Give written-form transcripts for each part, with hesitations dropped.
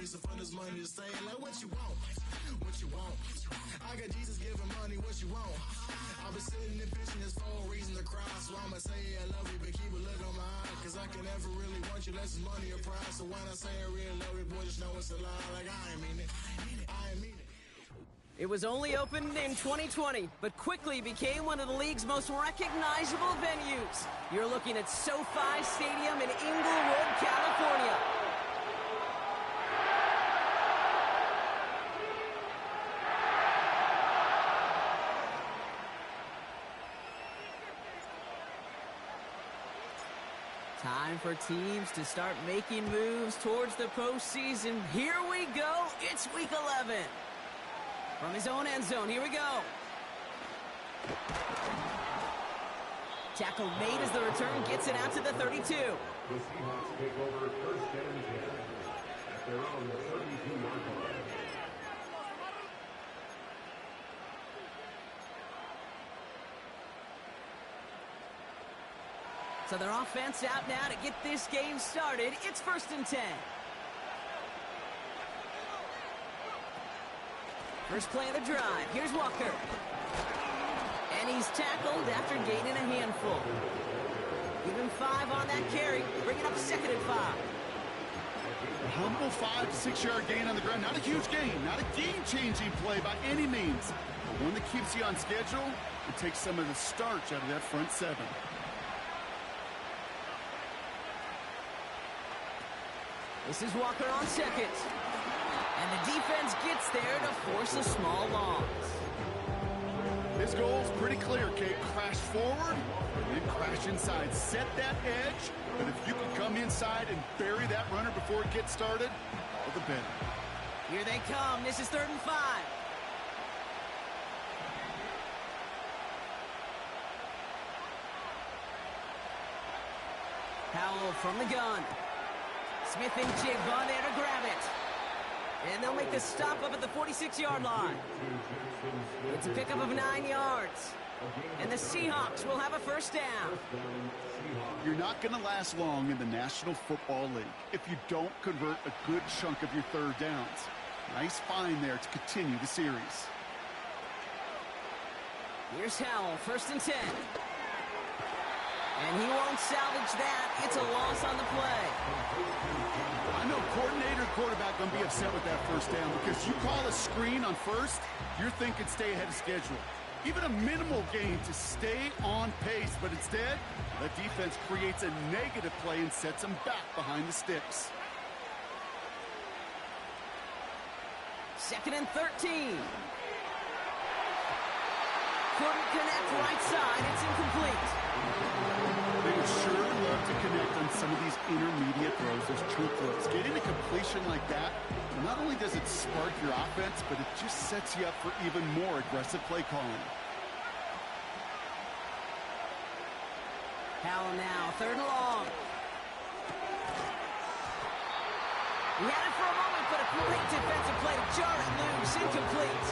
always for this money to say, like, what you want? What you want? I got Jesus giving money, what you want? I've been sitting and fishing, there's 4 reasons to cry. So I'ma say I love you, but keep a look on my eye. Cause I can never really want you, less is money or prize. So when I say I really love you, boy, just know it's a lie. Like, I ain't mean it. I ain't mean it. It was only opened in 2020, but quickly became one of the league's most recognizable venues. You're looking at SoFi Stadium in Inglewood, California. Time for teams to start making moves towards the postseason. Here we go. It's week 11. From his own end zone, here we go. Tackle made as the return gets it out to the 32. The Seahawks take over first and 10 at their own 32-yard line. So their offense out now to get this game started. It's first and 10. First play of the drive. Here's Walker. And he's tackled after gaining a handful. Give him 5 on that carry. Bring it up second and 5. A humble 5 to 6 yard gain on the ground. Not a huge gain. Not a game-changing play by any means. But one that keeps you on schedule and takes some of the starch out of that front 7. This is Walker on second. And the defense gets there to force a small loss. His goal's pretty clear, Kate. Crash forward and then crash inside. Set that edge, but if you can come inside and bury that runner before it gets started, all the better. Here they come. This is 3rd and 5. Powell from the gun. Smith and Jigba there to grab it. And they'll make the stop up at the 46-yard line. It's a pickup of 9 yards. And the Seahawks will have a first down. You're not going to last long in the National Football League if you don't convert a good chunk of your 3rd downs. Nice find there to continue the series. Here's Howell, 1st and 10. And he won't salvage that. It's a loss on the play. I know coordinator and quarterback going to be upset with that first down because you call a screen on first, you're thinking stay ahead of schedule. Even a minimal gain to stay on pace, but instead, the defense creates a negative play and sets them back behind the sticks. 2nd and 13. Couldn't connect right side. It's incomplete. They would sure love to connect on some of these intermediate throws, those true throws. Getting a completion like that, not only does it spark your offense, but it just sets you up for even more aggressive play calling. Howell now, 3rd and long. He had it for a moment, but a great defensive play to jar it loose. Incomplete.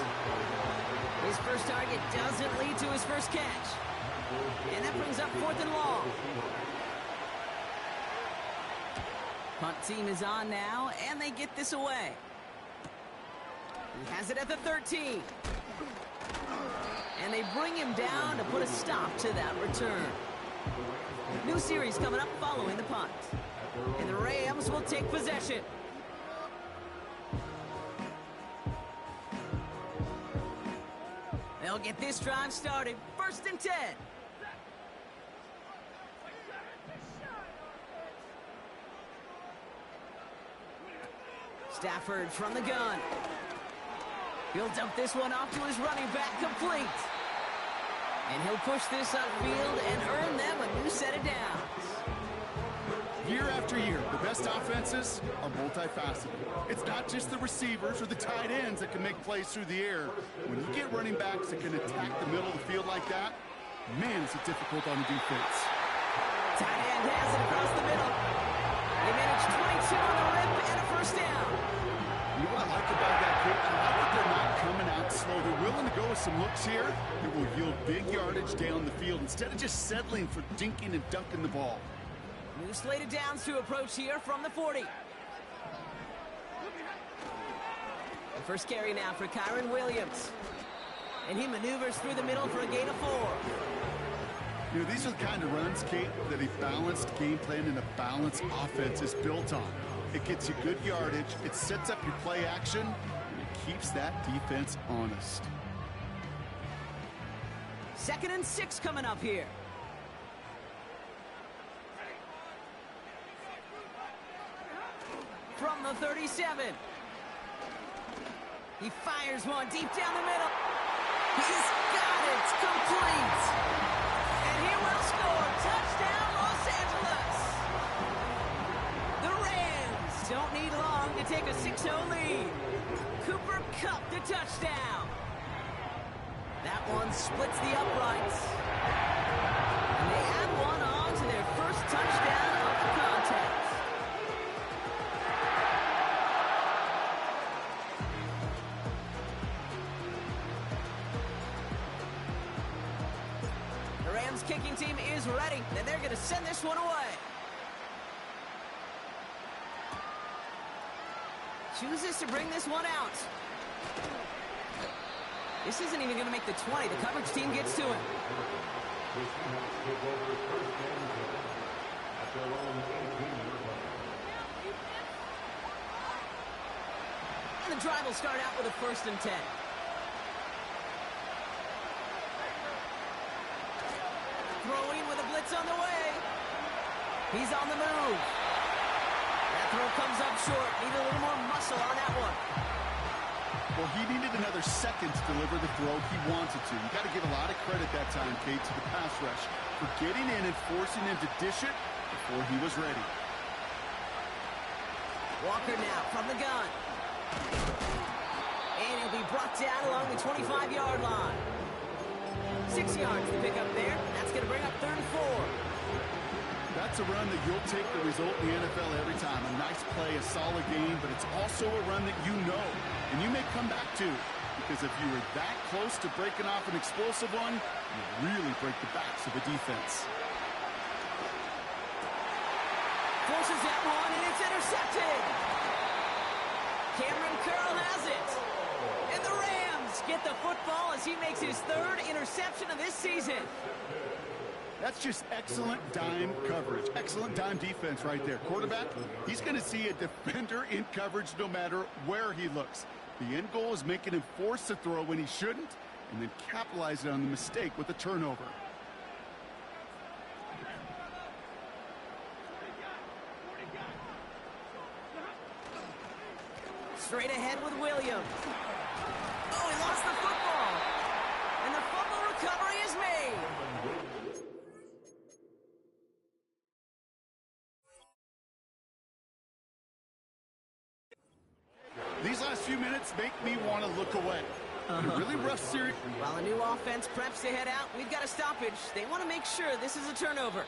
His first target doesn't lead to his first catch. And that brings up 4th and long. Punt team is on now, and they get this away. He has it at the 13. And they bring him down to put a stop to that return. New series coming up following the punt. And the Rams will take possession. They'll get this drive started. 1st and 10. Stafford from the gun. He'll dump this one off to his running back, complete. And he'll push this upfield and earn them a new set of downs. Year after year, the best offenses are multifaceted. It's not just the receivers or the tight ends that can make plays through the air. When you get running backs that can attack the middle of the field like that, man, is it difficult on the defense. Tight end has it across the middle. They manage 22 on the rip and a first down. You know what I like about that pick? I like that they're not coming out slow. They're willing to go with some looks here that will yield big yardage down the field instead of just settling for dinking and dunking the ball. New slated downs to approach here from the 40. The first carry now for Kyron Williams. And he maneuvers through the middle for a gain of 4. You know, these are the kind of runs, Kate, that a balanced game plan and a balanced offense is built on. It gets you good yardage, it sets up your play action, and it keeps that defense honest. 2nd and 6 coming up here. From the 37. He fires one deep down the middle. He's got it. Complete. And he will score. Touchdown, Los Angeles. The Rams don't need long to take a 6-0 lead. Cooper Kupp the touchdown. That one splits the uprights. And they add one on to their first touchdown of the contest. The Rams kicking team is ready, and they're going to send this one away. Chooses to bring this one out. This isn't even going to make the 20. The coverage team gets to him. The Seahawks take over first and 10 at their own 18-yard line. And the drive will start out with a 1st and 10. Throwing with a blitz on the way. He's on the move. That throw comes up short. Need a little more muscle on that one. Well, he needed another second to deliver the throw he wanted to. You got to give a lot of credit that time, Kate, to the pass rush for getting in and forcing him to dish it before he was ready. Walker now from the gun. And he'll be brought down along the 25-yard line. 6 yards to pick up there. That's going to bring up 3rd and 4. That's a run that you'll take the result in the NFL every time. A nice play, a solid game, but it's also a run that you know, and you may come back to, because if you were that close to breaking off an explosive one, you really break the backs of the defense. Forces that one, and it's intercepted. Cameron Curl has it. And the Rams get the football as he makes his 3rd interception of this season. That's just excellent dime coverage. Excellent dime defense right there. Quarterback, he's going to see a defender in coverage no matter where he looks. The end goal is making him force a throw when he shouldn't, and then capitalizing on the mistake with a turnover. Straight ahead with Williams. Oh, he lost the football. And the fumble recovery is made. These last few minutes make me want to look away. A really rough series. While a new offense preps to head out, we've got a stoppage. They want to make sure this is a turnover.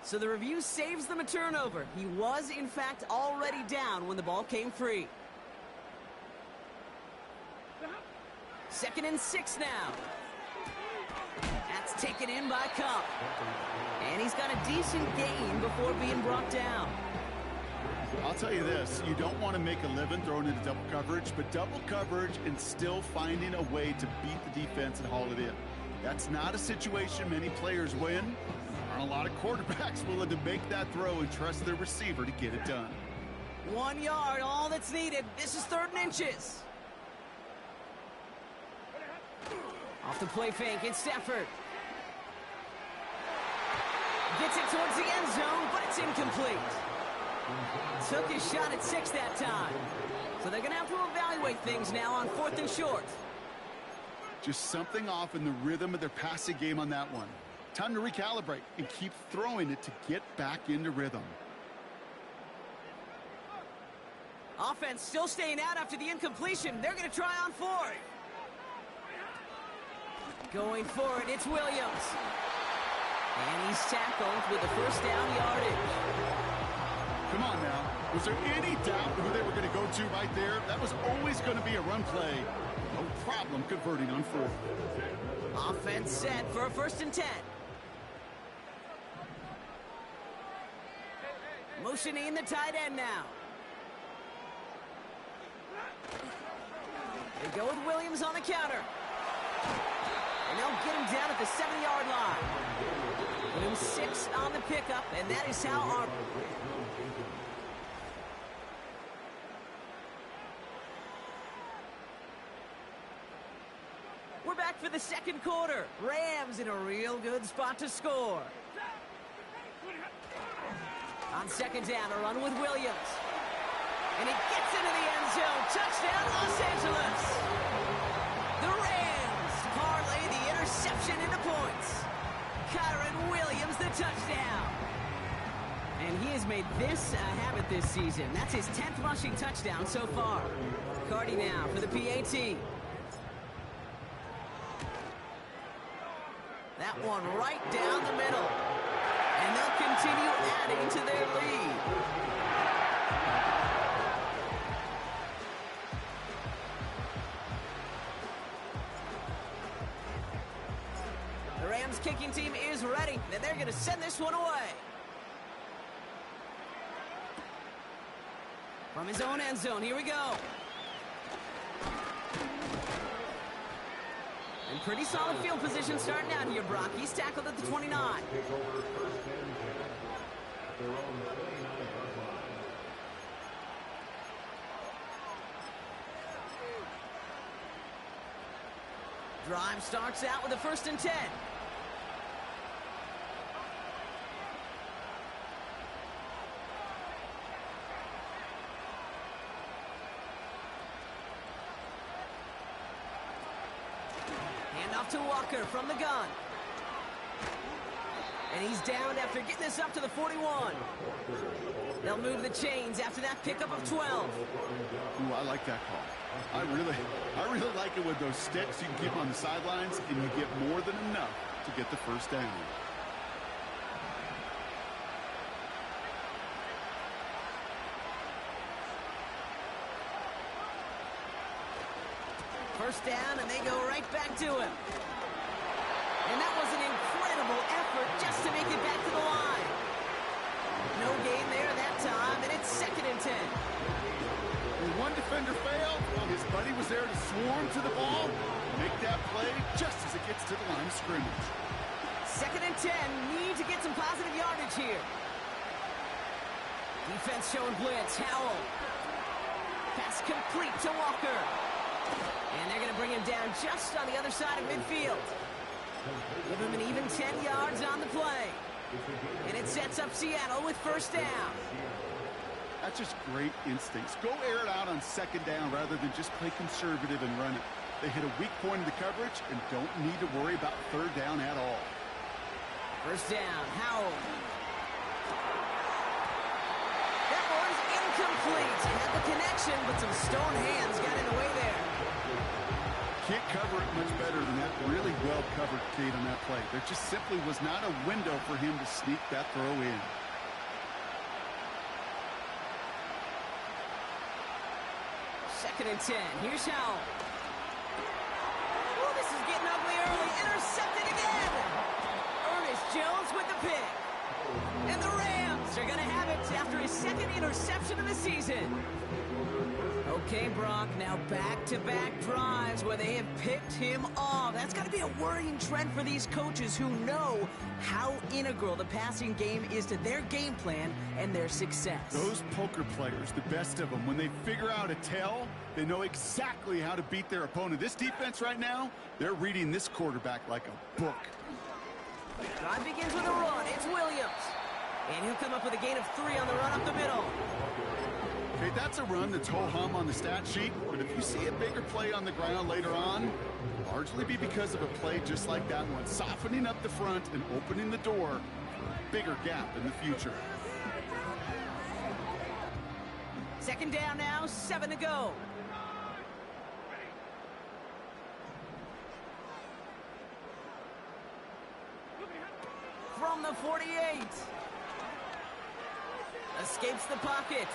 So the review saves them a turnover. He was, in fact, already down when the ball came free. 2nd and 6 now. That's taken in by Kupp. And he's got a decent gain before being brought down. I'll tell you this, you don't want to make a living throwing into double coverage, but double coverage and still finding a way to beat the defense and haul it in. That's not a situation many players win. There aren't a lot of quarterbacks willing to make that throw and trust their receiver to get it done. 1 yard, all that's needed. This is 3rd and inches. Off the play fake, it's Stafford. Gets it towards the end zone, but it's incomplete. Took his shot at 6 that time. So they're going to have to evaluate things now on 4th and short. Just something off in the rhythm of their passing game on that one. Time to recalibrate and keep throwing it to get back into rhythm. Offense still staying out after the incompletion. They're going to try on 4th. Going for it, it's Williams. And he's tackled with the 1st down yardage. Come on now. Was there any doubt who they were going to go to right there? That was always going to be a run play. No problem converting on 4th. Offense set for a 1st and 10. Motioning the tight end now. They go with Williams on the counter. And they'll get him down at the 7-yard line. Put him 6 on the pickup, and that is how our... We're back for the second quarter. Rams in a real good spot to score. On second down, a run with Williams. And he gets into the end zone. Touchdown, Los Angeles. The Rams parlay the interception into points. Kyron Williams, the touchdown. And he has made this a habit this season. That's his 10th rushing touchdown so far. Cardi now for the PAT. That one right down the middle. And they'll continue adding to their lead. The Rams kicking team is ready, and they're going to send this one away. From his own end zone, here we go. And pretty solid field position starting out here, Brock. He's tackled at the 29. Drive starts out with a 1st and 10. To Walker from the gun. And he's down after getting this up to the 41. They'll move the chains after that pickup of 12. Ooh, I like that call. I really like it with those sticks. You can keep on the sidelines, and you get more than enough to get the first down. First down, and they go right back to him. And that was an incredible effort just to make it back to the line. No gain there that time, and it's 2nd and 10. When one defender failed, his buddy was there to swarm to the ball, make that play just as it gets to the line of scrimmage. 2nd and 10, need to get some positive yardage here. Defense showing blitz, Howell. Pass complete to Walker. And they're going to bring him down just on the other side of midfield. Give him an even 10 yards on the play. And it sets up Seattle with 1st down. That's just great instincts. Go air it out on 2nd down rather than just play conservative and run it. They hit a weak point in the coverage and don't need to worry about 3rd down at all. 1st down, Howell. That one's incomplete. Had the connection, but some stone hands got in the way there. Can't cover it much better than that really well-covered Cade on that play. There just simply was not a window for him to sneak that throw in. Second and 10. Here's Howell. Oh, this is getting ugly early. Intercepted again. Ernest Jones with the pick. And the Rams are going to have it after his 2nd interception of the season. Okay, Brock, now back-to-back drives where they have picked him off. That's got to be a worrying trend for these coaches who know how integral the passing game is to their game plan and their success. Those poker players, the best of them, when they figure out a tell, they know exactly how to beat their opponent. This defense right now, they're reading this quarterback like a book. Drive begins with a run. It's Williams. And he'll come up with a gain of 3 on the run up the middle. Okay, that's a run that's ho-hum on the stat sheet, but if you see a bigger play on the ground later on, largely be because of a play just like that one, softening up the front and opening the door for a bigger gap in the future. 2nd down now, 7 to go. From the 48. Escapes the pocket.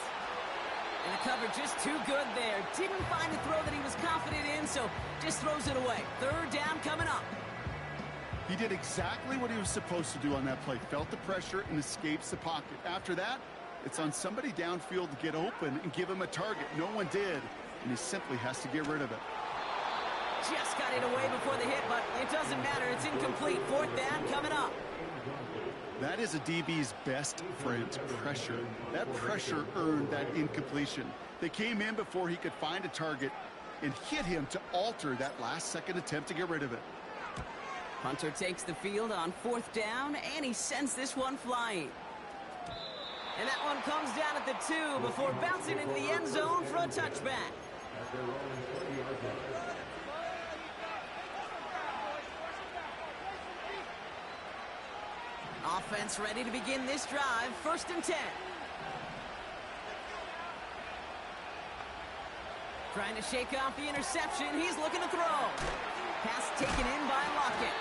And the cover just too good there. Didn't find a throw that he was confident in, so just throws it away. 3rd down coming up. He did exactly what he was supposed to do on that play. Felt the pressure and escapes the pocket. After that, It's on somebody downfield to get open and give him a target. No one did, and he simply has to get rid of it. Just got it away before the hit, but it doesn't matter. It's incomplete. Fourth down coming up. That is a DB's best friend, pressure. That pressure earned that incompletion. They came in before he could find a target and hit him to alter that last-second attempt to get rid of it. Hunter takes the field on fourth down, and he sends this one flying. And that one comes down at the 2 before bouncing into the end zone for a touchback. Offense ready to begin this drive. 1st and 10. Trying to shake off the interception. He's looking to throw. Pass taken in by Lockett.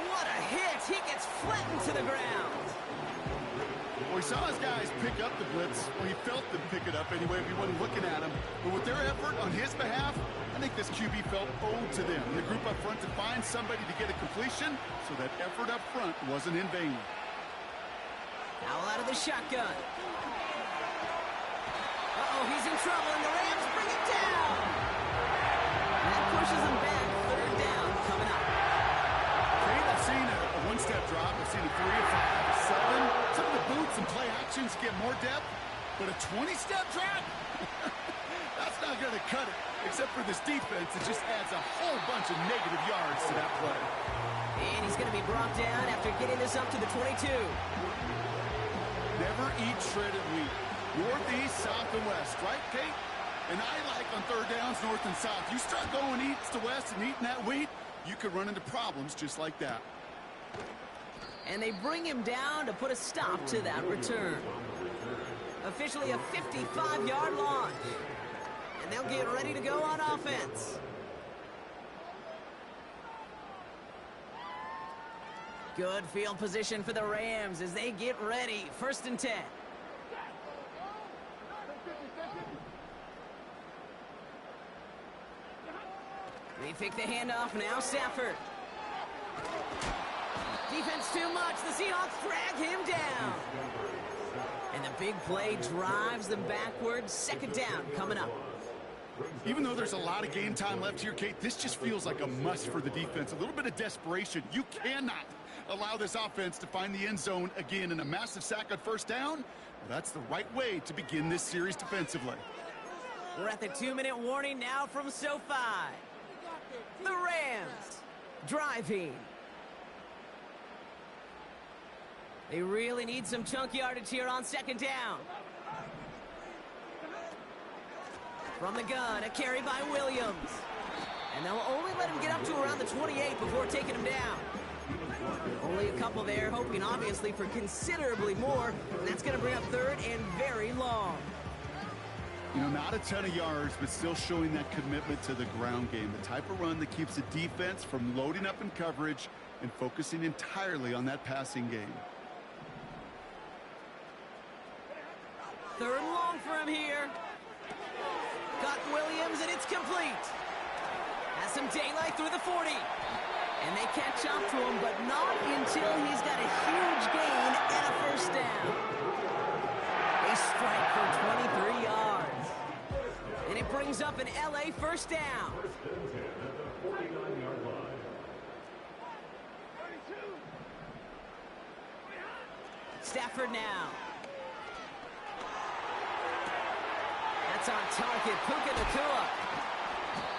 What a hit. He gets flattened to the ground. Well, we saw his guys pick up the blitz. Well, he felt them pick it up anyway if he wasn't looking at him. But with their effort on his behalf, I think this QB felt owed to them. The group up front to find somebody to get a completion, so that effort up front wasn't in vain. Now out of the shotgun. Uh-oh, he's in trouble, and the Rams bring him down. And that pushes him back. 3rd down coming up. I've seen a one-step drop. I've seen a 3, a 5, a 7. Some of the boots and play actions get more depth, but a 20-step drop? That's not going to cut it, except for this defense. It just adds a whole bunch of negative yards to that play. And he's going to be brought down after getting this up to the 22. Never eat shredded wheat. Northeast, south, and west, right, Kate? And I like on 3rd downs, north and south. You start going east to west and eating that wheat, you could run into problems just like that. And they bring him down to put a stop to that return. Officially a 55-yard launch. And they'll get ready to go on offense. Good field position for the Rams as they get ready. 1st and 10. They take the handoff now. Stafford. Defense too much. The Seahawks drag him down. And the big play drives them backwards. 2nd down coming up. Even though there's a lot of game time left here, Kate, this just feels like a must for the defense. A little bit of desperation. You cannot allow this offense to find the end zone again, in a massive sack on 1st down. Well, that's the right way to begin this series defensively. We're at the 2-minute warning now from SoFi. The Rams driving. They really need some chunk yardage here on 2nd down. From the gun, a carry by Williams. And they'll only let him get up to around the 28 before taking him down. Only a couple there, hoping obviously for considerably more. And that's going to bring up 3rd and very long. You know, not a ton of yards, but still showing that commitment to the ground game. The type of run that keeps the defense from loading up in coverage and focusing entirely on that passing game. 3rd and long for him here. Got Williams, and it's complete. Has some daylight through the 40. And they catch up to him, but not until he's got a huge gain and a 1st down. They strike for 23 yards. And it brings up an LA 1st down. Stafford now. That's on target, Puka Nacua.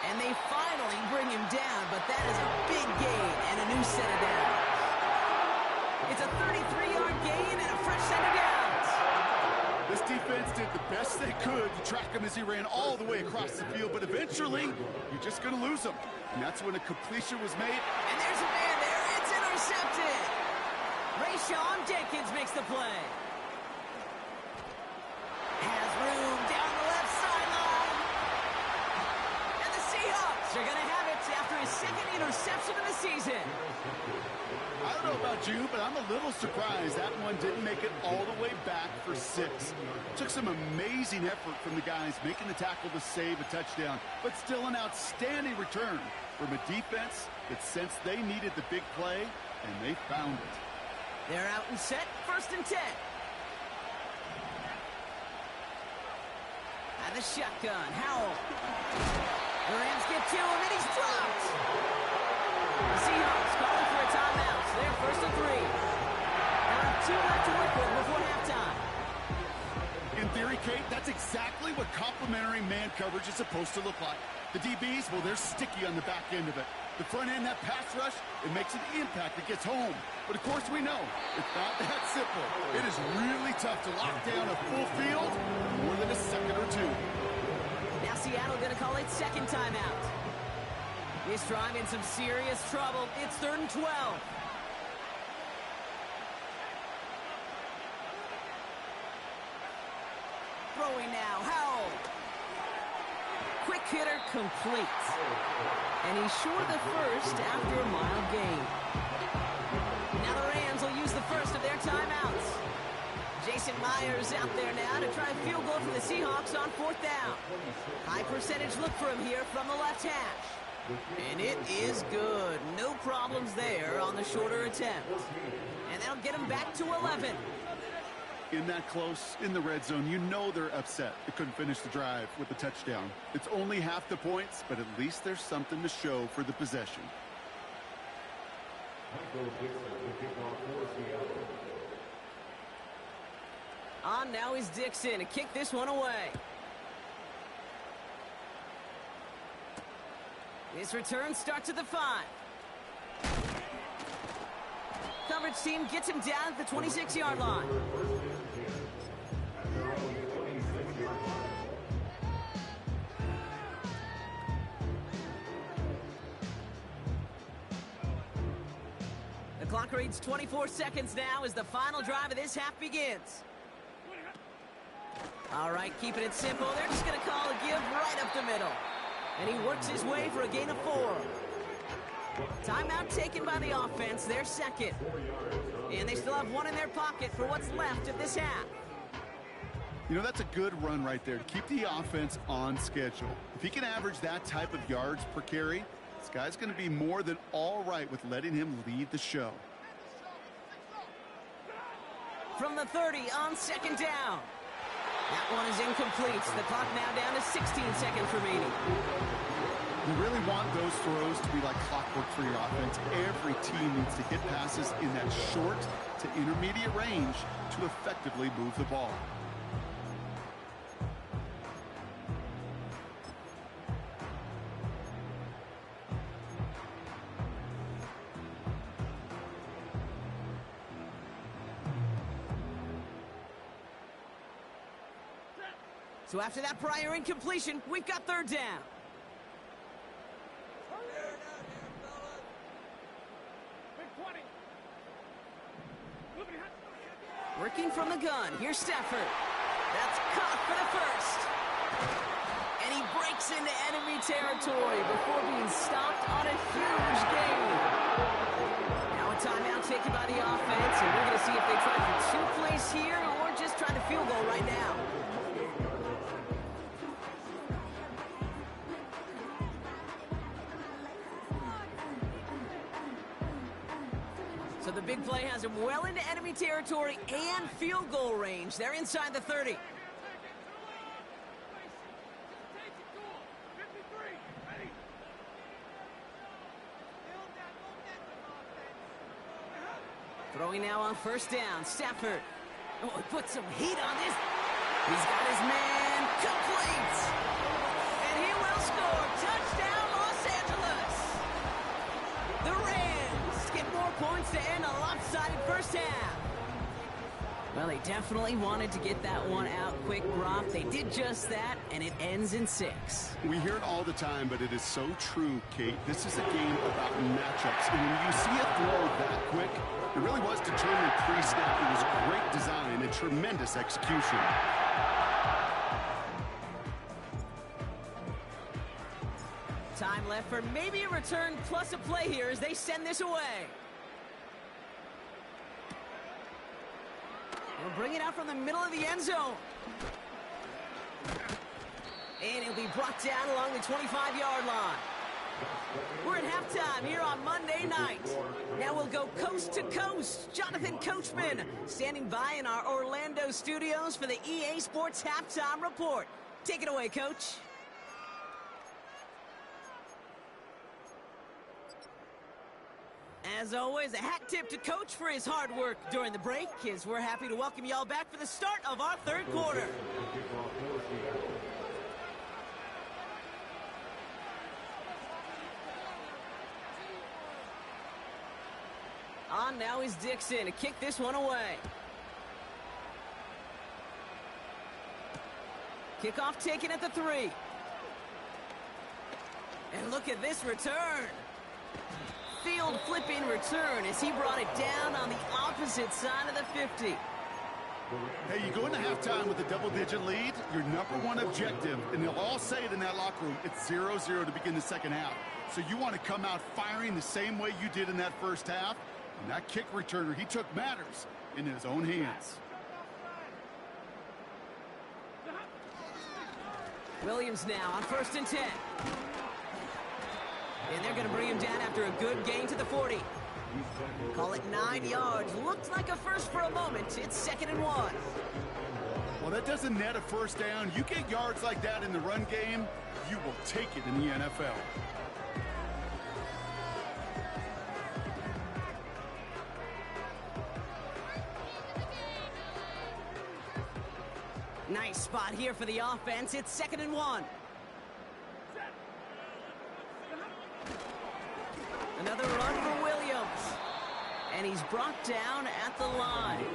And they finally bring him down, but that is a big gain and a new set of downs. It's a 33-yard gain and a fresh set of downs. This defense did the best they could to track him as he ran all the way across the field, but eventually, you're just going to lose him. And that's when a completion was made. And there's a man there. It's intercepted. Rayshawn Jenkins makes the play. Has room down the left sideline. And the Seahawks are going to have it after his 2nd interception of the season. I don't know about you, but I'm a little surprised that one didn't make it all the way back for 6. Took some amazing effort from the guys making the tackle to save a touchdown, but still an outstanding return from a defense that sensed they needed the big play, and they found it. They're out and set. 1st and 10. By the shotgun, Howell. The Rams get to him, and he's dropped. The Seahawks calling for a timeout. So they're first and 3. Now 2 left to work with before halftime. In theory, Kate, that's exactly what complementary man coverage is supposed to look like. The DBs, well, they're sticky on the back end of it. The front end, that pass rush, it makes an impact. It gets home. But, of course, we know it's not that simple. It is really tough to lock down a full field in more than a second or two. Now Seattle going to call it second timeout. This drive in some serious trouble. It's 3rd and 12. Throwing now, Howell. Quick hitter complete. And he's short the first after a mild gain. Now the Rams will use the first of their timeouts. Jason Myers out there now to try a field goal for the Seahawks on 4th down. High percentage look for him here from the left hash. And it is good. No problems there on the shorter attempt. And that'll get him back to 11. In that close, in the red zone, you know they're upset. They couldn't finish the drive with a touchdown. It's only half the points, but at least there's something to show for the possession. On now is Dixon to kick this one away. This return starts at the 5. Coverage team gets him down at the 26-yard line. The clock reads 24 seconds now as the final drive of this half begins. All right, keeping it simple. They're just going to call a give right up the middle. And he works his way for a gain of 4. Timeout taken by the offense, their second. And they still have one in their pocket for what's left of this half. You know, that's a good run right there to keep the offense on schedule. If he can average that type of yards per carry, this guy's going to be more than all right with letting him lead the show. From the 30 on 2nd down. That one is incomplete. The clock now down to 16 seconds remaining. You really want those throws to be like clockwork for your offense. Every team needs to hit passes in that short to intermediate range to effectively move the ball. So after that prior incompletion, we've got 3rd down. Working from the gun, here's Stafford. That's caught for the first. And he breaks into enemy territory before being stopped on a huge gain. Now a timeout taken by the offense, and we're going to see if they try for 2 plays here or just try the field goal right now. So the big play has him well into enemy territory and field goal range. They're inside the 30. Throwing now on 1st down. Stafford. Oh, he put some heat on this. He's got his man complete. And he will score. Touchdown, Los Angeles. The Rams get more points to end a lopsided first half. Well, they definitely wanted to get that one out quick, Brock. They did just that, and it ends in 6. We hear it all the time, but it is so true, Kate. This is a game about matchups. And when you see a throw that quick, it really was determined pre-snap. It was great design and tremendous execution. Time left for maybe a return plus a play here as they send this away. We'll bring it out from the middle of the end zone. And it'll be brought down along the 25-yard line. We're at halftime here on Monday night. Now we'll go coast to coast. Jonathan Coachman standing by in our Orlando studios for the EA Sports Halftime Report. Take it away, Coach. As always, a hat tip to Coach for his hard work during the break, as we're happy to welcome y'all back for the start of our third quarter. On now is Dixon to kick this one away. Kickoff taken at the 3. And look at this return. Field flipping return as he brought it down on the opposite side of the 50. Hey, you go into halftime with a double-digit lead, your number one objective, and they'll all say it in that locker room, it's 0-0 to begin the second half. So you want to come out firing the same way you did in that first half. And that kick returner, he took matters in his own hands. Williams now on 1st and 10. And they're going to bring him down after a good gain to the 40. Call it 9 yards. Looked like a first for a moment. It's 2nd and 1. Well, that doesn't net a first down. You get yards like that in the run game, you will take it in the NFL. Nice spot here for the offense. It's 2nd and 1. Another run for Williams. And he's brought down at the line.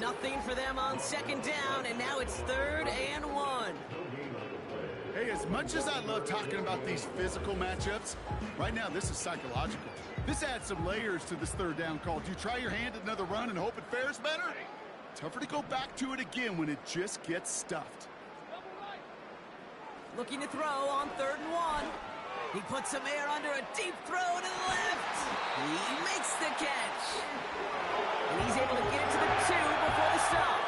Nothing for them on 2nd down, and now it's 3rd and 1. Hey, as much as I love talking about these physical matchups, right now this is psychological. This adds some layers to this 3rd down call. Do you try your hand at another run and hope it fares better? Tougher to go back to it again when it just gets stuffed. Looking to throw on 3rd and 1. He puts some air under a deep throw to the left. He makes the catch. And he's able to get it to the 2 before the stop.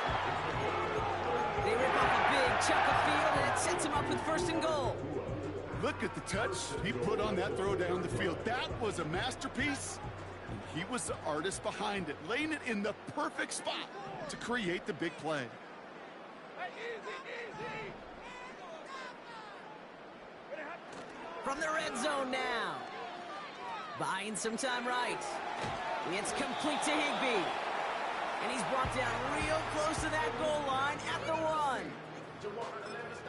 They rip off a big chunk of field, and it sets him up with 1st and goal. Look at the touch he put on that throw down the field. That was a masterpiece. He was the artist behind it, laying it in the perfect spot to create the big play. From the red zone now. Buying some time right. It's complete to Higbee. And he's brought down real close to that goal line at the 1.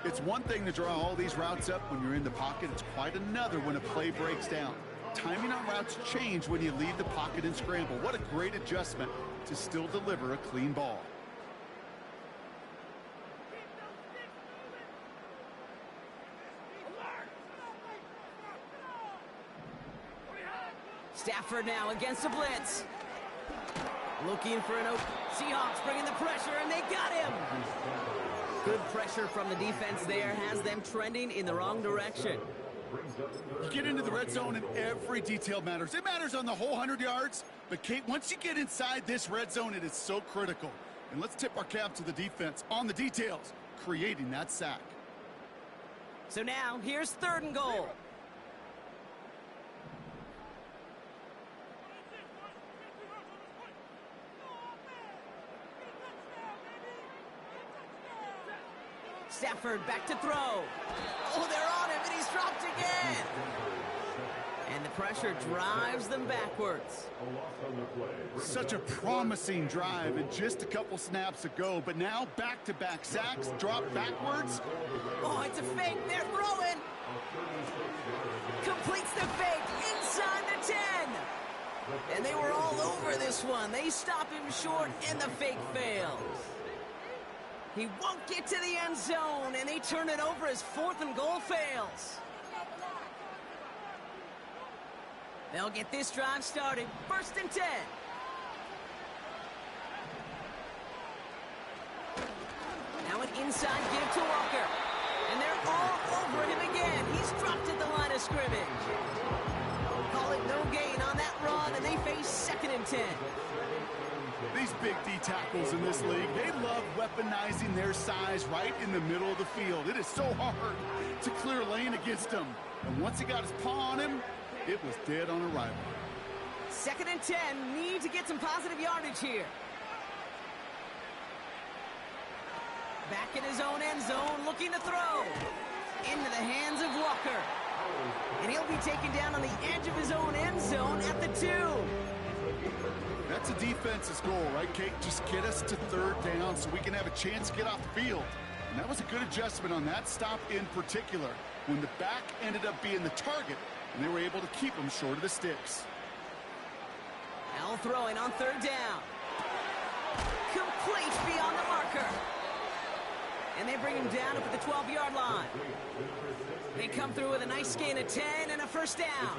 It's one thing to draw all these routes up when you're in the pocket. It's quite another when a play breaks down. Timing on routes change when you leave the pocket and scramble. What a great adjustment to still deliver a clean ball. Stafford now against the blitz. Looking for an open. Seahawks bringing the pressure, and they got him. Good pressure from the defense there has them trending in the wrong direction. You get into the red zone and every detail matters. It matters on the whole 100 yards. But, Kate, once you get inside this red zone, it is so critical. And let's tip our cap to the defense on the details, creating that sack. So now, here's 3rd and goal. Stafford back to throw. Oh, they're on him, and he's dropped again. And the pressure drives them backwards. Such a promising drive and just a couple snaps ago, but now back-to-back sacks, drop backwards. Oh, it's a fake. They're throwing. Completes the fake inside the 10. And they were all over this one. They stop him short, and the fake fails. He won't get to the end zone, and they turn it over as 4th and goal fails. They'll get this drive started. 1st and 10. Now an inside give to Walker. And they're all over him again. He's dropped at the line of scrimmage. Call it no gain on that run, and they face 2nd and 10. These big D tackles in this league, they love weaponizing their size right in the middle of the field. It is so hard to clear lane against him. And once he got his paw on him, it was dead on arrival. 2nd and 10, need to get some positive yardage here. Back in his own end zone, looking to throw. Into the hands of Walker. And he'll be taken down on the edge of his own end zone at the 2. That's a defense's goal, right, Kate? Just get us to third down so we can have a chance to get off the field. And that was a good adjustment on that stop in particular, when the back ended up being the target, and they were able to keep him short of the sticks. Now throwing on third down. Complete beyond the marker. And they bring him down up at the 12-yard line. They come through with a nice gain of 10 and a first down.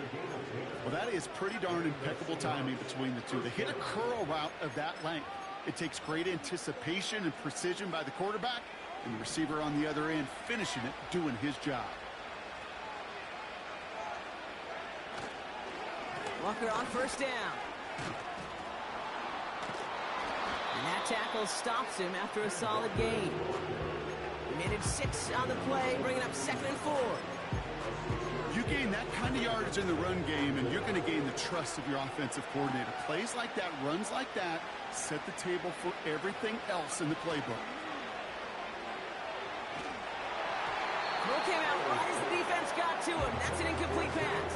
Well, that is pretty darn impeccable timing between the two. They hit a curl route of that length. It takes great anticipation and precision by the quarterback, and the receiver on the other end finishing it, doing his job. Walker on first down. And that tackle stops him after a solid gain. He managed 6 on the play, bringing up 2nd and 4. You gain that kind of yardage in the run game, and you're going to gain the trust of your offensive coordinator. Plays like that, runs like that, set the table for everything else in the playbook. Throw came out right as the defense got to him. That's an incomplete pass.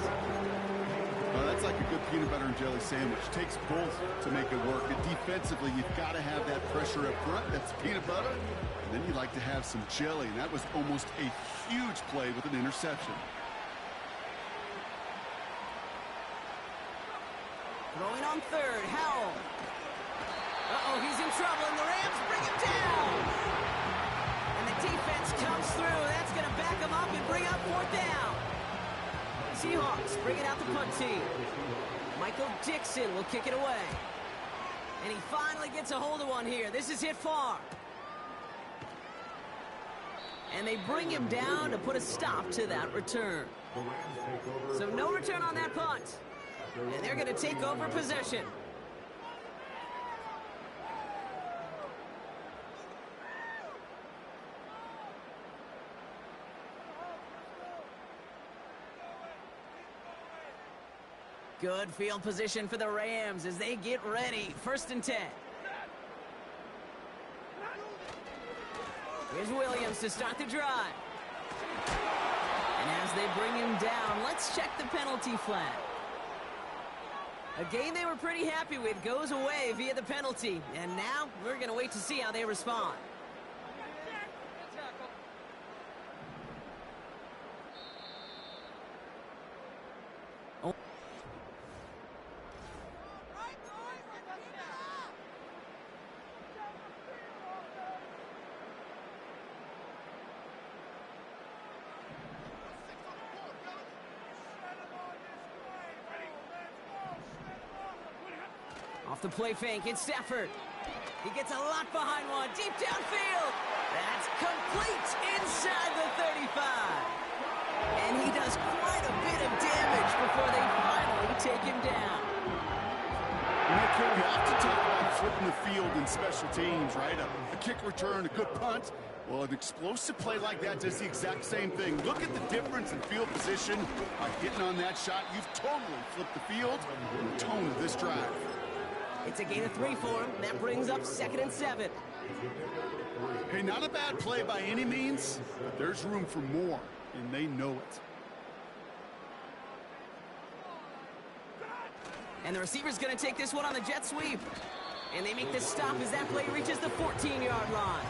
Well, that's like a good peanut butter and jelly sandwich. Takes both to make it work. And defensively, you've got to have that pressure up front. That's peanut butter. And then you like to have some jelly. And that was almost a huge play with an interception. Throwing on third, Howell. Uh-oh, he's in trouble, and the Rams bring him down. And the defense comes through. That's going to back him up and bring up 4th down. Seahawks bringing out the punt team. Michael Dixon will kick it away. And he finally gets a hold of one here. This is hit far. And they bring him down to put a stop to that return. So no return on that punt. And they're going to take over possession. Good field position for the Rams as they get ready. 1st and 10. Here's Williams to start the drive. And as they bring him down, let's check the penalty flag. A game they were pretty happy with goes away via the penalty. And now we're going to wait to see how they respond. Off the play fake, it's Stafford. He gets a lot behind one, deep downfield. That's complete inside the 35. And he does quite a bit of damage before they finally take him down. You know, Kurt, we have to talk about flipping the field in special teams, right? A kick return, a good punt. Well, an explosive play like that does the exact same thing. Look at the difference in field position. By hitting on that shot, you've totally flipped the field and the tone of this drive. It's a gain of 3 for him. That brings up 2nd and 7. Hey, not a bad play by any means, but there's room for more, and they know it. And the receiver's going to take this one on the jet sweep. And they make the stop as that play reaches the 14-yard line.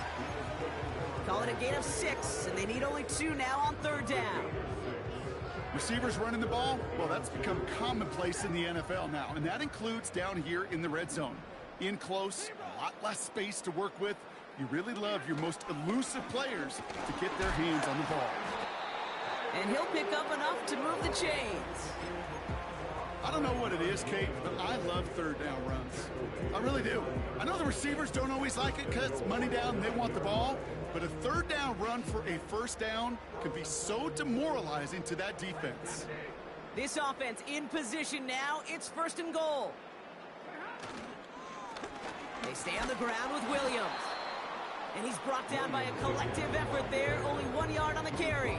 Call it a gain of 6, and they need only 2 now on 3rd down. Receivers running the ball, well, that's become commonplace in the NFL now, and that includes down here in the red zone. In close, a lot less space to work with. You really love your most elusive players to get their hands on the ball. And he'll pick up enough to move the chains. I don't know what it is, Kate, but I love 3rd down runs. I really do. I know the receivers don't always like it because it's money down and they want the ball, but a 3rd down run for a 1st down can be so demoralizing to that defense. This offense in position now. It's 1st and goal. They stay on the ground with Williams. And he's brought down by a collective effort there. Only 1 yard on the carry.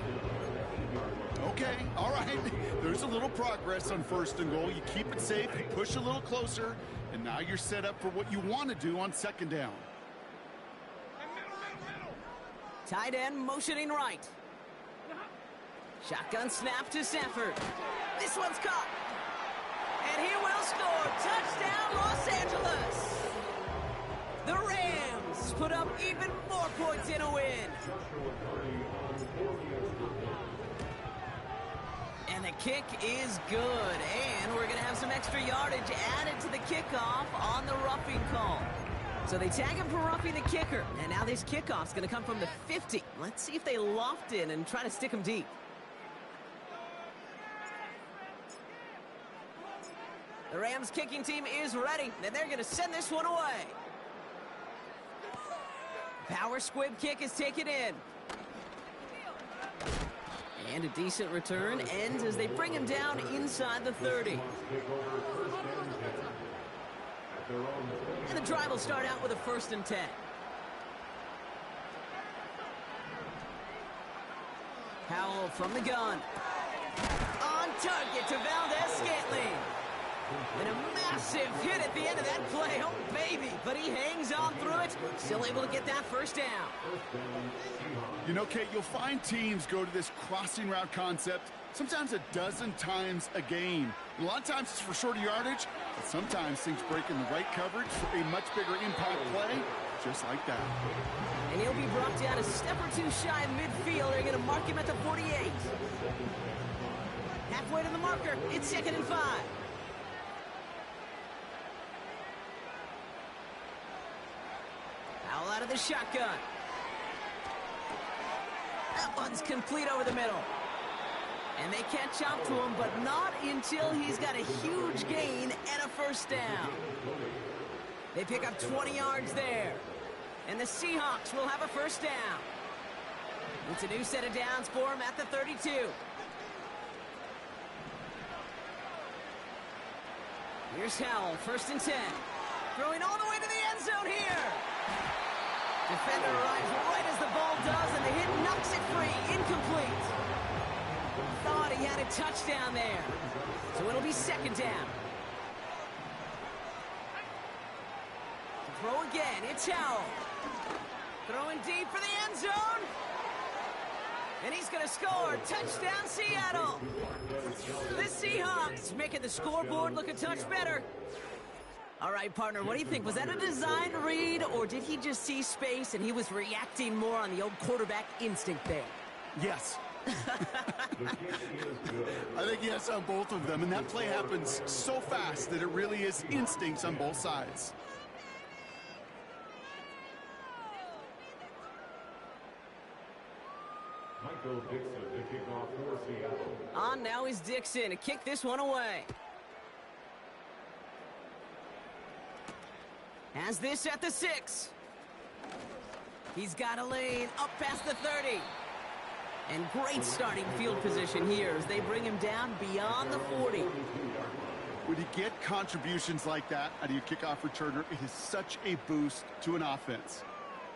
Okay, all right. There's a little progress on 1st and goal. You keep it safe, you push a little closer, and now you're set up for what you want to do on 2nd down. Tight end motioning right. Shotgun snap to Stafford. This one's caught. And he will score. Touchdown, Los Angeles. The Rams put up even more points in a win. And the kick is good. And we're going to have some extra yardage added to the kickoff on the roughing call. So they tag him for roughing the kicker. And now this kickoff's going to come from the 50. Let's see if they loft in and try to stick him deep. The Rams kicking team is ready, and they're going to send this one away. Power squib kick is taken in. And a decent return ends as they bring him down inside the 30. And the drive will start out with a 1st and 10. Howell from the gun. On target to Valdez-Scantling. And a massive hit at the end of that play. Oh, baby. But he hangs on through it. Still able to get that 1st down. You know, Kate, you'll find teams go to this crossing route concept sometimes a dozen times a game. A lot of times it's for shorter yardage, but sometimes things break in the right coverage for a much bigger impact play, just like that. And he'll be brought down a step or two shy of midfield. They're going to mark him at the 48. Halfway to the marker. It's 2nd and 5. Howell out of the shotgun. That one's complete over the middle. And they catch up to him, but not until he's got a huge gain and a 1st down. They pick up 20 yards there. And the Seahawks will have a 1st down. It's a new set of downs for him at the 32. Here's Howell, 1st and 10. Throwing all the way to the end zone here. Defender arrives right as the ball does, and the hit knocks it free. Incomplete. Thought he had a touchdown there. So it'll be 2nd down. Throw again. It's Howell. Throwing deep for the end zone. And he's going to score. Touchdown, Seattle. The Seahawks making the scoreboard look a touch better. All right, partner, what do you think? Was that a design read, or did he just see space and he was reacting more on the old quarterback instinct there? Yes. I think yes on both of them, and that play happens so fast that it really is instincts on both sides. Michael Dixon to kick off for Seattle. On now is Dixon to kick this one away. Has this at the 6. He's got a lane up past the 30. And great starting field position here as they bring him down beyond the 40. When you get contributions like that out of your kickoff returner, it is such a boost to an offense.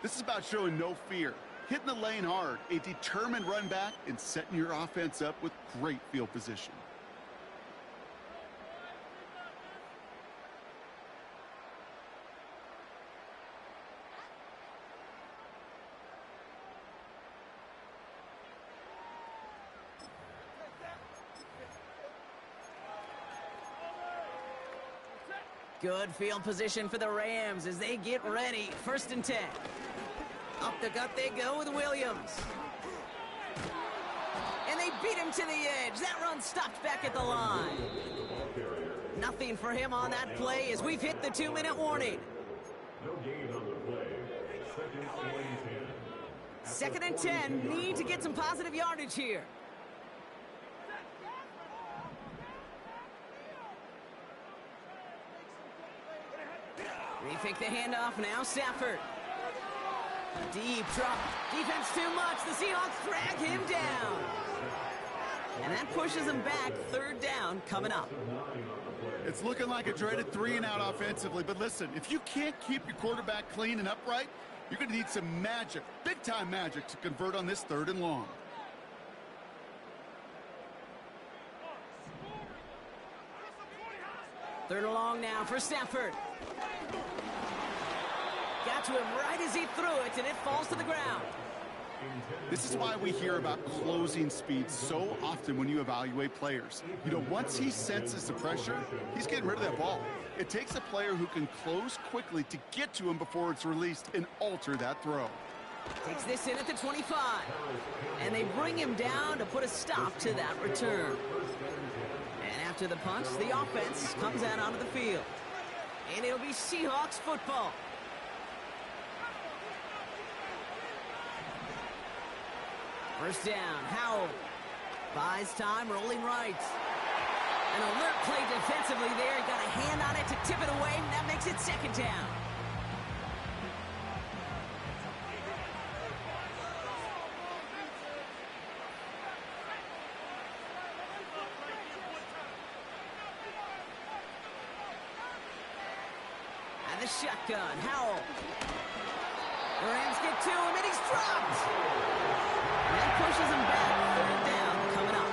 This is about showing no fear, hitting the lane hard, a determined run back, and setting your offense up with great field position. Good field position for the Rams as they get ready. 1st and 10. Up the gut they go with Williams. And they beat him to the edge. That run stopped back at the line. Nothing for him on that play as we've hit the 2-minute warning. No gain on the play. 2nd and 10. Need to get some positive yardage here. Rethink the handoff now. Stafford. Deep drop. Defense too much. The Seahawks drag him down. And that pushes him back. 3rd down coming up. It's looking like a dreaded 3-and-out offensively, but listen, if you can't keep your quarterback clean and upright, you're going to need some magic, big-time magic, to convert on this 3rd and long. Third and long now for Stafford. Got to him right as he threw it, and it falls to the ground. This is why we hear about closing speed so often when you evaluate players. You know, once he senses the pressure, he's getting rid of that ball. It takes a player who can close quickly to get to him before it's released and alter that throw. Takes this in at the 25. And they bring him down to put a stop to that return. And after the punch, the offense comes out onto the field. And it'll be Seahawks football. First down, Howell. Buys time, rolling right. An alert play defensively there. Got a hand on it to tip it away, and that makes it second down. And the shotgun, Howell. The Rams get to him, and he's dropped. And that pushes him back. Third down coming up.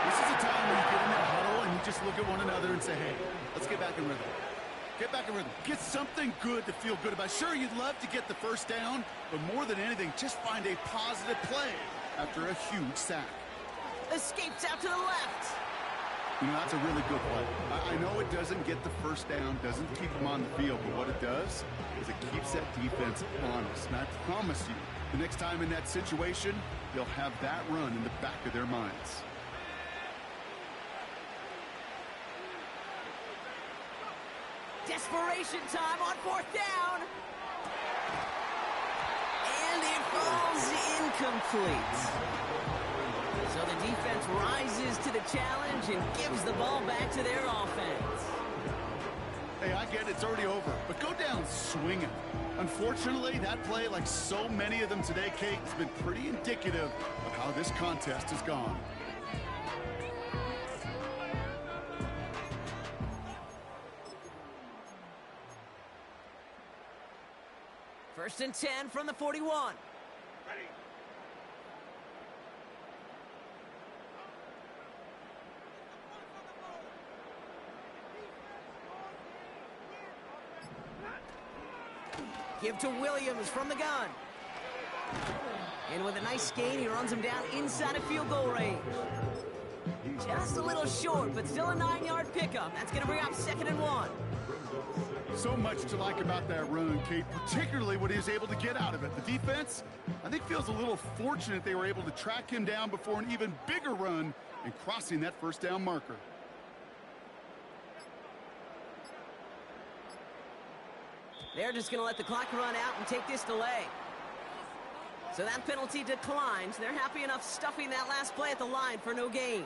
This is a time when you get in that huddle and you just look at one another and say, hey, let's get back in rhythm. Get back in rhythm. Get something good to feel good about. Sure, you'd love to get the first down, but more than anything, just find a positive play after a huge sack. Escapes out to the left. You know, that's a really good play. I know it doesn't get the first down, doesn't keep them on the field, but what it does is it keeps that defense honest. And I promise you, the next time in that situation, they'll have that run in the back of their minds. Desperation time on fourth down. And it falls incomplete. So the defense rises to the challenge and gives the ball back to their offense. Hey, I get it, it's already over, but go down swinging. Unfortunately, that play, like so many of them today, Kate, has been pretty indicative of how this contest has gone. First and 10 from the 41. Give to Williams from the gun. And with a nice gain, he runs him down inside of field goal range. Just a little short, but still a 9-yard pickup. That's going to bring up 2nd and 1. So much to like about that run, Kate, particularly what he was able to get out of it. The defense, I think, feels a little fortunate they were able to track him down before an even bigger run and crossing that first down marker. They're just going to let the clock run out and take this delay. So that penalty declines. They're happy enough stuffing that last play at the line for no gain.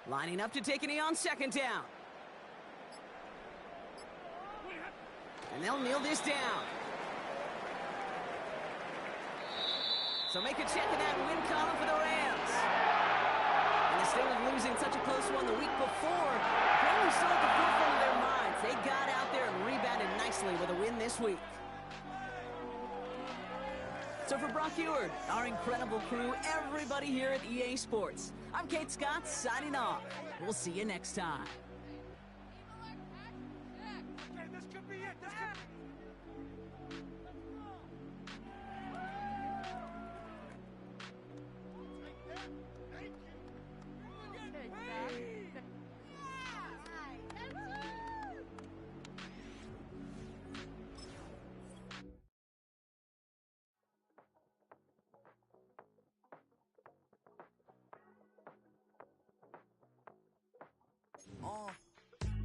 Lining up to take a knee on 2nd down. And they'll kneel this down. So make a check in that win column for the Rams. And instead of losing such a close one the week before, probably still at the forefront of their minds. They got out there and rebounded nicely with a win this week. So for Brock Eward, our incredible crew, everybody here at EA Sports, I'm Kate Scott signing off. We'll see you next time. Okay, this could be it. This could be...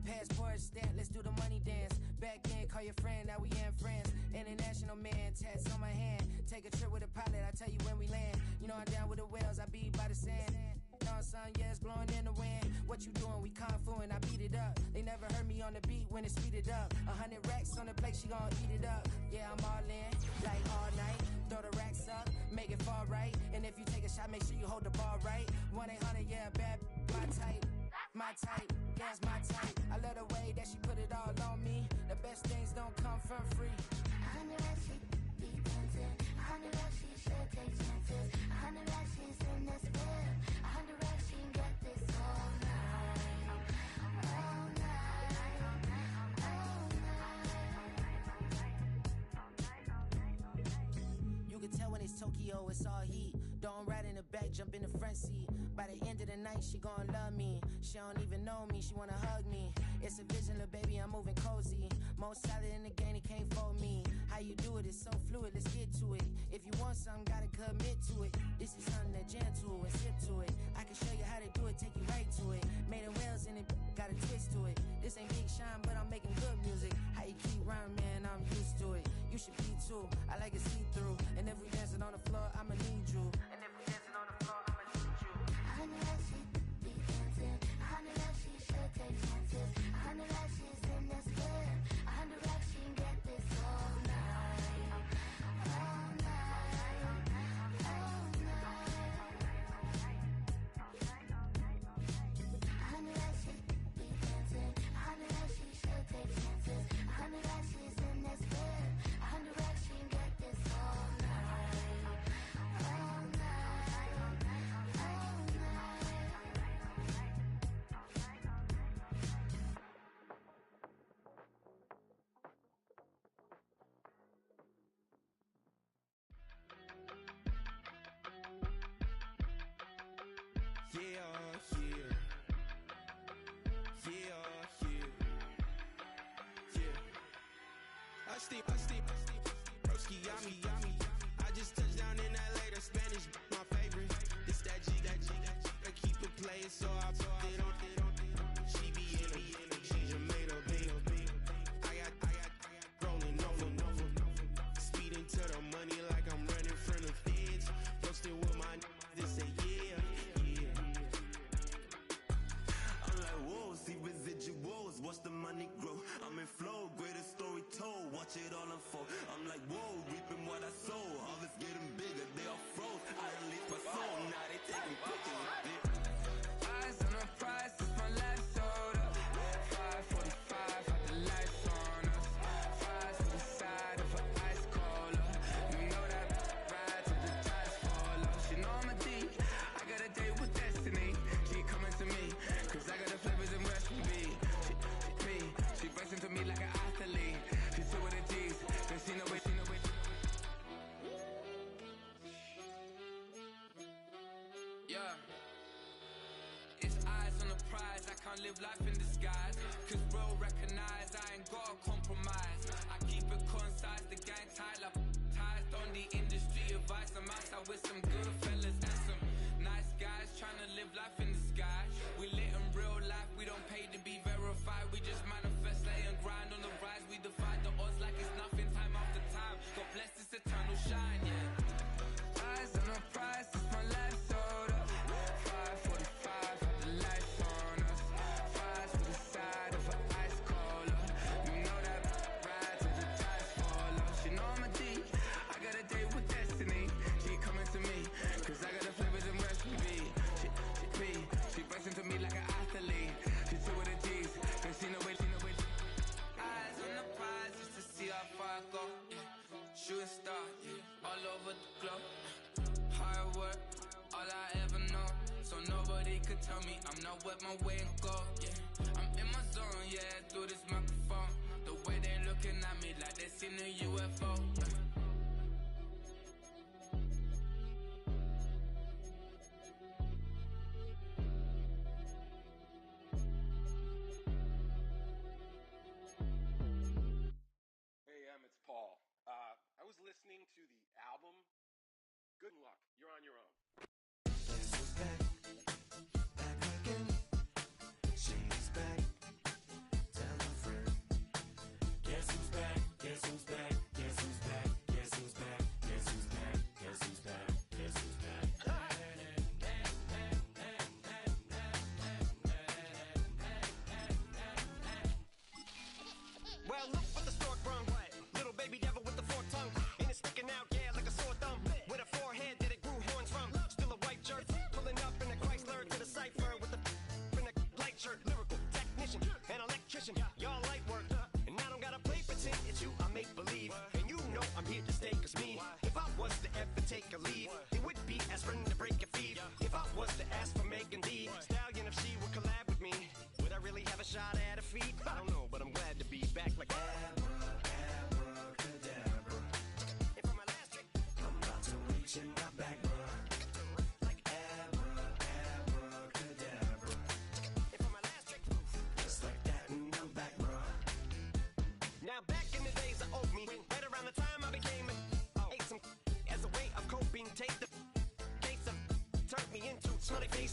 Passport stamp, let's do the money dance. Back then, call your friend, now we in friends. International man, tats on my hand. Take a trip with a pilot, I tell you when we land. You know I'm down with the whales, I be by the sand. On sun, yeah, it's blowing in the wind. What you doing? We kung fu and I beat it up. They never heard me on the beat when it's speeded up. 100 racks on the plate, she gon' eat it up. Yeah, I'm all in, like all night. throw the racks up, make it fall right. And if you take a shot, make sure you hold the ball right. 1-800, yeah, bad, my type. My type, yeah, it's my type. I love the way that she put it all on me. The best things don't come for free. I know that she be tempted. I know that she should take chances. I know that she's in this bed. I know that she can get this all night. All night. All night. You can tell when it's Tokyo, it's all heat. Don't ride in the back, jump in the front seat. By the end of the night, she gon' love me. She don't even know me, she wanna hug me. It's a vision, little baby, I'm moving cozy. Most solid in the game, it can't fold me. How you do it, it's so fluid, let's get to it. If you want something, gotta commit to it. This is something that jam to and sip to it. I can show you how to do it, take you right to it. Made of whales in it, got a twist to it. This ain't Big Sean, but I'm making good music. How you keep rhyming, man, I'm used to it. You should be too, I like it see-through. And if we dancing on the floor, I'ma need you. And if we dancing on the floor, I'ma need you. I know that she be tempted. I know that she should take chances. I know that she's in this bed. I know that she can get this all night. All night. All night. I know that she be tempted. I know that she should take chances. I know that she's in this bed. I know that she can get this all night. All night. All night. Broski, yummy. I just touched down in LA, the Spanish, my favorite. This that G. I keep it playing, so I put it on. She be in it, she just made a big. I got rolling over. Speeding to the money like I'm running from the feds. Posted with my they say yeah. I'm like, whoa, see residuals, watch the money grow. I'm in flow, greatest story told, watch it all unfold. I'm like, whoa, reaping what I sow. Harvest getting bigger, they all froze. I unleashed my soul, now they taking pictures of it. Eyes on the prize, it's my life sold up. 5:45, had the lights on us. Fries to the side of an ice cola. You know that ride till the tires fall off. She know I'm a D, I got a date with destiny. She coming to me, cause I got the flavors and recipe. She racing to me like an athlete. She two with the G's, then she know it. Yeah. It's eyes on the prize, I can't live life in disguise. Cause bro recognize I ain't gotta compromise. I keep it concise, the gang tight like ties. On the industry advice, I'm outside with some good fellas and some nice guys trying to live life in the sky. We lit in real life, we don't pay to be verified. We just manifest, lay and grind on the rise. We defy the odds like it's nothing, time after time. God bless this eternal shine, yeah. Eyes on the prize, it's my life sold up. 5:45, had the lights on us. Fries to the side of an ice cola. You know that ride till the tires fall off. She know I'm a D, I got a date with destiny. She coming to me, cause I got the flavors and recipe. She racing to me like an athlete. She two with the G's, then she know it. Eyes on the prize just to see how far I go. Yeah. Shooting star, yeah. All over the globe. Hard work, all I ever know. So nobody could tell me I'm not where my way and go. Yeah. I'm in my zone, yeah, through this microphone. The way they looking at me like they seen a UFO. Yeah. Hey, it's Paul. I was listening to the album. Good luck. You're on your own. Guess who's back again? She's back. Tell a friend.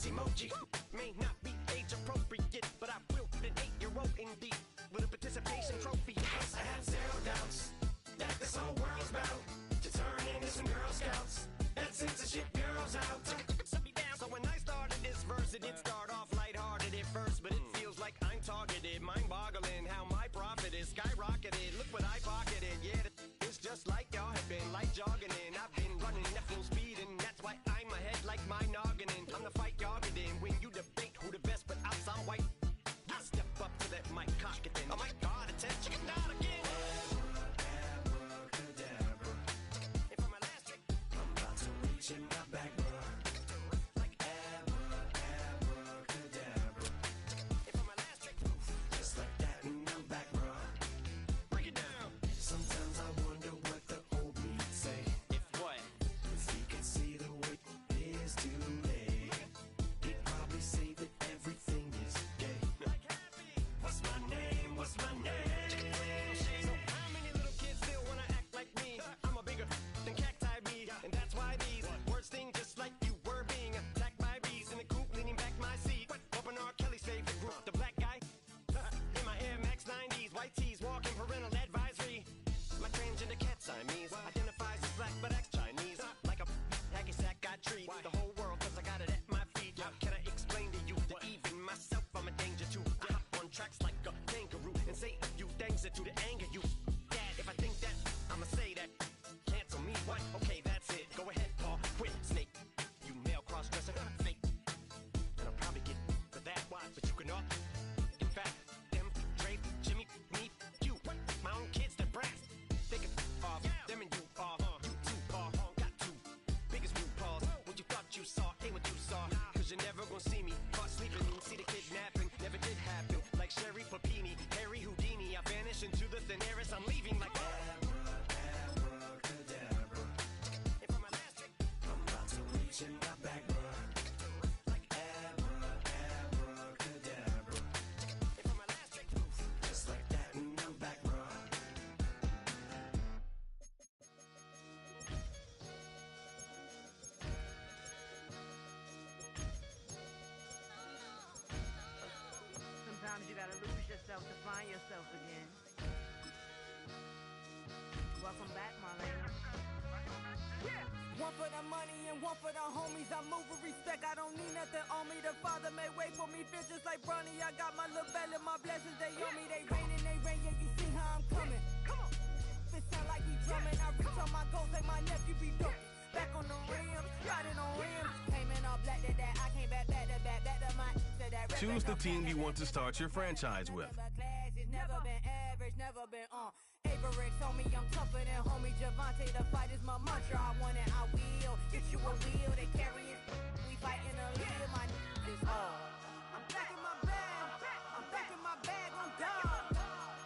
emoji. May not be age appropriate, but I will fit an 8-year-old indeed with a participation trophy. Yes, I have zero doubts that this whole world's about to turn into some Girl Scouts. That censorship bureau's out. Shut me down. So when I started this verse, it did start off lighthearted at first, but it feels like I'm targeted. Mind-boggling how my profit is skyrocketed. Look what I pocketed. Yeah, it's just like y'all have been like jogging in. I've been running at full speed, and that's why I'm ahead like my noggin. I'm the fight y'all get in when you debate who the best, but I'm some white. I step up to that mic, cock it then. Oh my God, attention, not again. Abracadabra. And for my last trick, I'm about to reach in my back, bro. Like abracadabra. And for my last trick, just like that, and I'm back, bro. Break it down. Sometimes I wonder what the old me'd say. If what? If he could see the way it is today, he'd probably say that everything is gay. Like happy. What's my name? What's my name? So how many little kids still wanna act like me? I'm a bigger than cacti bee, and that's why these words sting just like you were being attacked by bees in the coop, leaning back my seat. Open R. Kelly's favorite group, the black guy. In my Air Max 90s, white tees, walking parental advisory. My transgender cat Siamese identifies as black but acts Chinese. Like a hacky sack I treat the whole world cause I got it at my feet. How can I explain to you that even myself I'm a danger to? I hop on tracks like a kangaroo and say a few things that do to anger you. Dad, if I think that, I'ma say that. Cancel me, what? Okay, that's it. Go ahead, Paul. Quit, snake. You male cross-dresser, fake. And I'll probably get for that, but you can all. In fact, them, Drake, Jimmy, me, you. My own kids, they're brass. They can off, them and you off. You too, Paul. Got two biggest blue paws. What you thought you saw ain't what you saw. Cause you're never gonna see me caught sleeping. See the kidnapping, never did happen. Like Sherry Papini, Harry Houdini. I vanish into the thin air as I'm leaving like abracadabra. And for my last trick, I'm about to reach in my back, bro. Like abracadabra. And for my last trick, just like that, and I'm back, bro. Sometimes you gotta lose yourself to find yourself again. Welcome back, Marlena. One for the money and one for the homies. I move with respect, I don't need nothing on me. The Father may wait for me, bitches like Bronny. I got my little belly, my blessings, they on me. They rain, yeah, you see how I'm coming. Come on. This sound like we drumming. I reach on my goals like my nephew be dope. Back on the rims, riding on rims. Came in all black to that, I came back to my Choose the team you want to start your franchise with. Never been average, never been on. Average told me I'm tougher than homie Javante. The fight is my mantra. I want it, I will. Get you a wheel, they carry it. We fighting a lead, my is all. I'm back in my bag. I'm back in my bag on God. I'm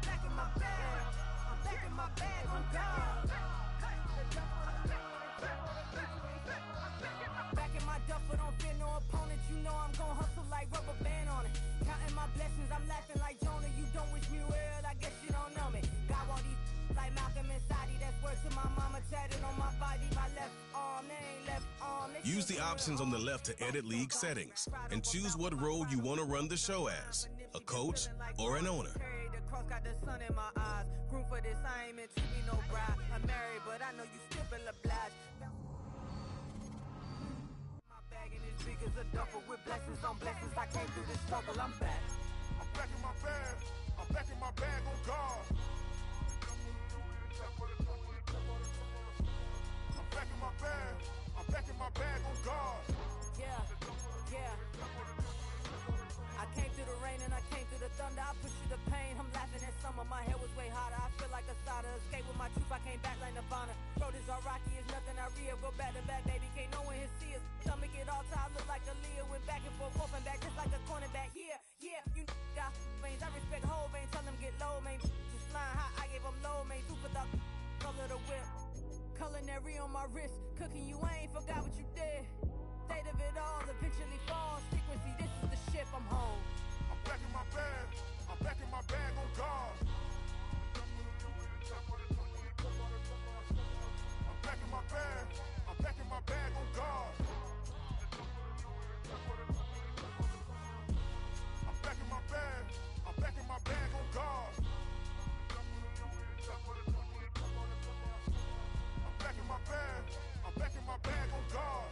back in my bag. I'm back in my bag on God. Back in my duffel, don't fear no opponent. You know I'm gon' hustle like rubber band on it. Counting my blessings, I'm laughing like Jonah. You don't wish me well, I guess you don't know me. Got all these like Malcolm and Sadie. That's word to my mama tatted on my body. My left arm, they ain't left arm. Use the options on the left to edit league settings and choose what role you want to run the show as, a coach or an owner. The cross got the sun in my eyes. Groom for this, I ain't meant to be no bride. I'm married, but I know you still feel obliged. My bag ain't as big as a duffel with blessings on blessings. I came through this struggle, I'm back. I'm back in my bag. I'm back in my bag on God. I'm back in my bag. I'm back in my bag on God. Yeah, yeah. I came through the rain and I came through the thunder. I pushed through the pain. I'm laughing at summer. My head was way hotter. I feel like a starter. Escape with my truth. I came back like Nirvana. Road is all rocky. It's nothing I real. Go back to back, baby. Can't no one here see us. Stomach it all time. Look like a Leah. Went back and forth and back just like a cornerback. Yeah, yeah. You got veins. I respect whole veins. Tell them get low, man. Just flying high. I gave them low, man. Super the color the whip. Culinary on my wrist. Cooking you. I ain't forgot what you did. State of it all eventually falls. Frequency, this is the ship, I'm home. I'm back in my bag. I'm back in my bag on God. I'm back in my bag. God.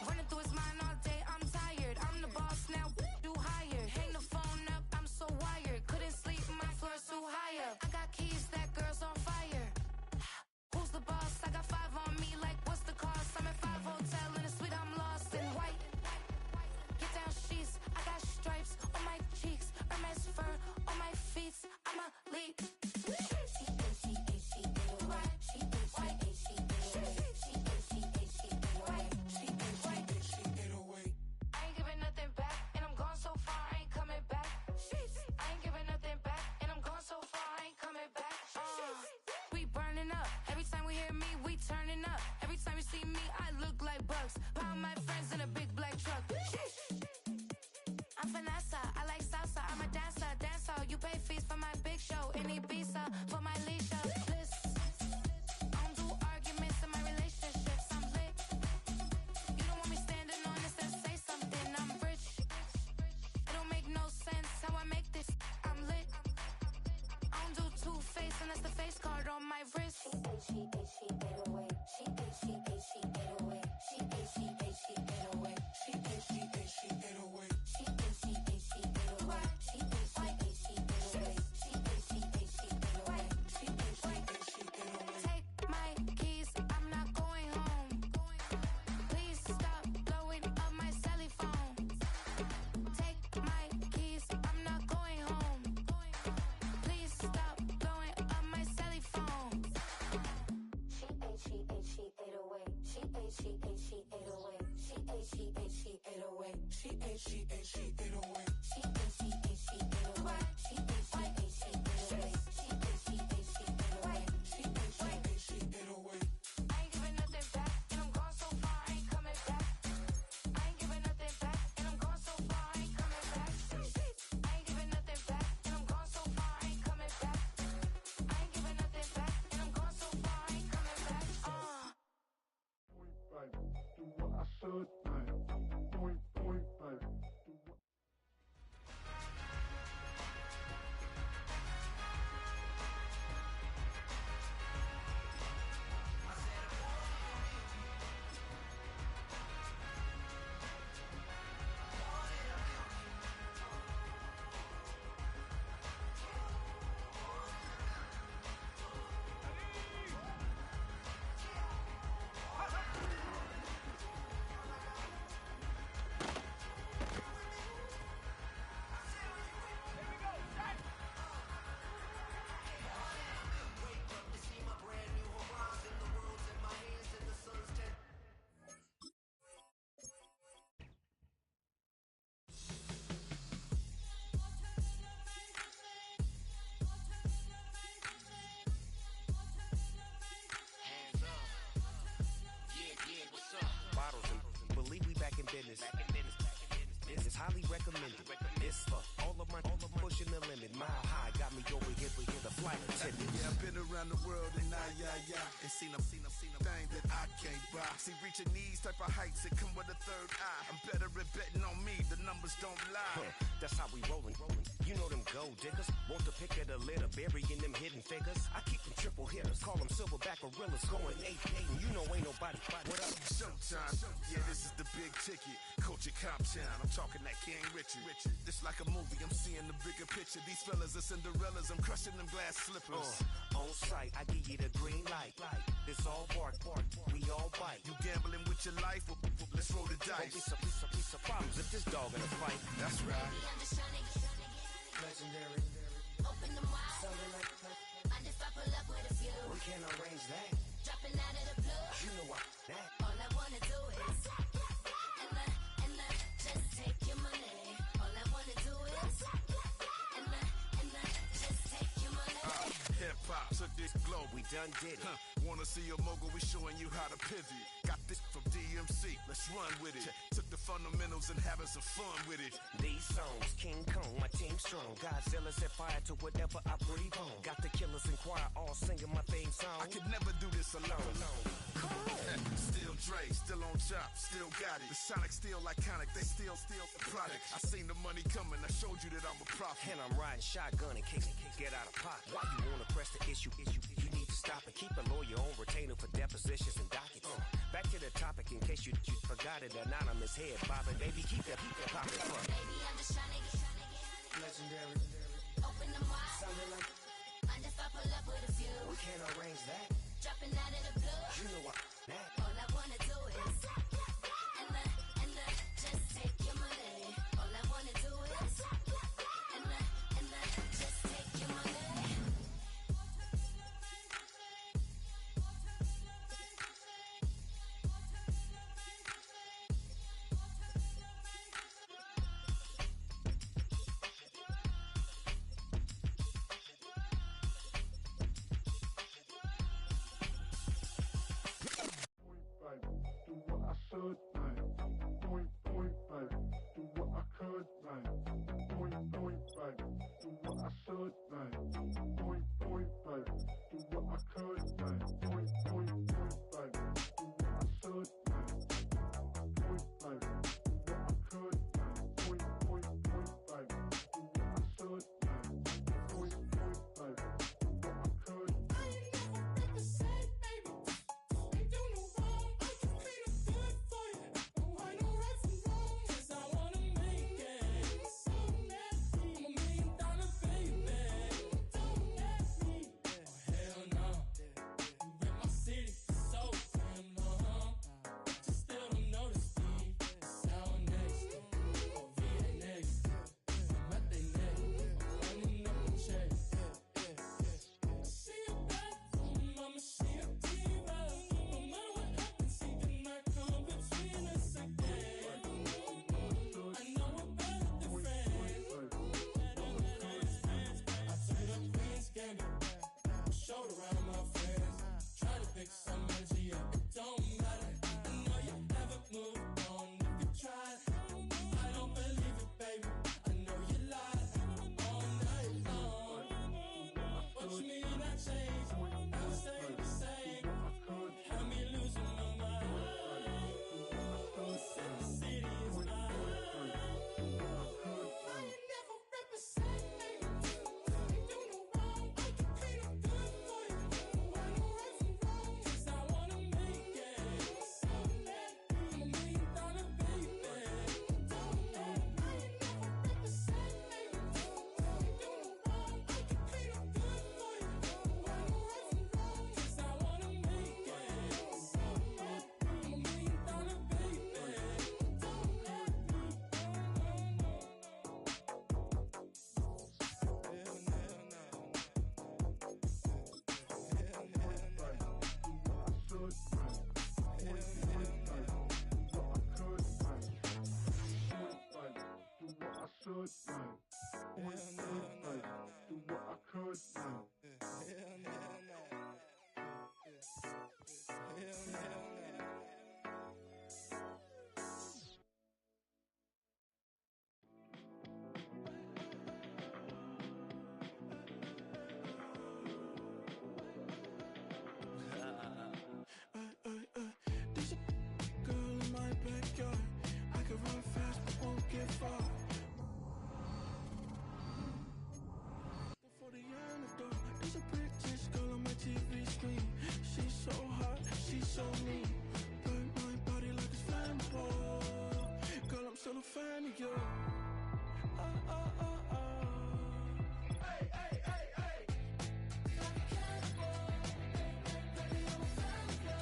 Running through his mind all day, I'm tired. I'm the boss now, do higher. Hang the phone up, I'm so wired. Couldn't sleep, my floor's too higher. I got keys, that girl's on fire. Who's the boss? I got 5 on me, like what's the cost? I'm at 5 hotel in a suite, I'm lost in white. Get down sheets, I got stripes on my cheeks. Hermes fur on my feet, I'm a lead. Turning up. Every time you see me, I look like bugs. Pound my friends in a big black truck. I'm Vanessa, I like salsa. I'm a dancer, You pay fees for my big show in Ibiza for my leisure. Bliss. I don't do arguments in my relationships. I'm lit. You don't want me standing on this and say something. I'm rich. It don't make no sense how I make this. I'm lit. I don't do two-face unless the face card on my wrist. business. This is highly recommended. It's for all of my pushing the limit. Mile high got me over here for the flight attendant. Yeah, I've been around the world and and seen them thing that I can't buy. See, reaching these type of heights, it come with a third eye. I'm better at betting on me, the numbers don't lie. That's how we rollin'. You know them gold diggers, want the pick of the litter, burying them hidden figures. I keep them triple hitters, call them silverback gorillas, going 8-8, and you know ain't nobody. What up? Showtime, yeah, this is the big ticket. Culture Cop Town, I'm talking that King Richard. This like a movie, I'm seeing the bigger picture. These fellas are Cinderellas, I'm crushing them glass slippers. On sight, I give you the green light. This all bark, we all bite. You gambling with your life? Let's roll the dice. Piece of problems if this dog in a fight. That's right. Legendary. Open them wide. Something like and if I pull up with a few, we can't arrange that. Dropping out of the blue. You know what? That. All I wanna do is and just take your money. All I wanna do is and just take your money. Hip hop took this globe. We done did it. Wanna see a mogul? We showing you how to pivot. Got this from DMC. Let's run with it. Took the fundamentals and having some fun with it. These songs, King Kong, my team strong. Godzilla set fire to whatever I breathe on. Got the killers in choir all singing my theme song. I could never do this alone. Still Dre, still on top, still got it. The Sonic still iconic, they still the product. I seen the money coming, I showed you that I'm a prophet. And I'm riding shotgun in case it can get out of pocket. Why you wanna press the issue? You need to stop and keep a lawyer on retainer for depositions and dockets. Back to the topic in case you forgot it. Anonymous head bobbing, baby, keep that popping front. Baby, I'm just trying to get Legendary. Open them wide. Sounding like Mind if I pull up with a few? we can't arrange that. Dropping out of the blue. You know what that. All I wanna do is and just take your money. All I wanna do is and just take your money. Do what I should, man. Point, baby. Do what I could, man. Point, baby. Do what I should, man. Point, baby. Do what I could, man. Point, baby. Do what I should, man. Point, baby. Do what I could, man. Point, baby. Do what I should, man. Point, baby. Do what I could. I ain't never represent, baby. Ain't do no wrong. I can clean up good for you. No, I know right from wrong. 'Cause I wanna make it. So nasty. I'm $1 million baby. Don't ask me. Oh, hell no. You rip my city so damn long. But you still don't notice me. Sound next. Or VA next. I'm at they neck. Running up the check. See you back from mama, she a diva. No matter what happens, she cannot come between us again. I know we're better than friends. I turned up Queen's Gambit. Showed around my friends. Try to pick some energy up. It don't matter. I know you never moved on if you tried. I don't believe it, baby. I know you lied all night long. What you mean I changed? I stay the same. Had me losing my mind. Said the city is mine. I ain't never represent, baby. Ain't do no wrong. I can clean up good for you. I know right from wrong. 'Cause I wanna make it. So nasty. I'm $1 million baby. Don't let me. I ain't never represent, baby. Ain't do no wrong. I can clean up good for you. I know right from wrong. 'Cause I wanna make it. So nasty. I'm $1 million baby. Don't let me. There's a girl in my backyard. I can run fast but won't get far. For the antidote, there's a British girl on my TV screen. She's so hot, she's so mean. Burn my body like it's flammable. Girl, I'm still a fan of you. Hey, hey, hey, hey. Like a cannibal. Baby, I'm a fan of you.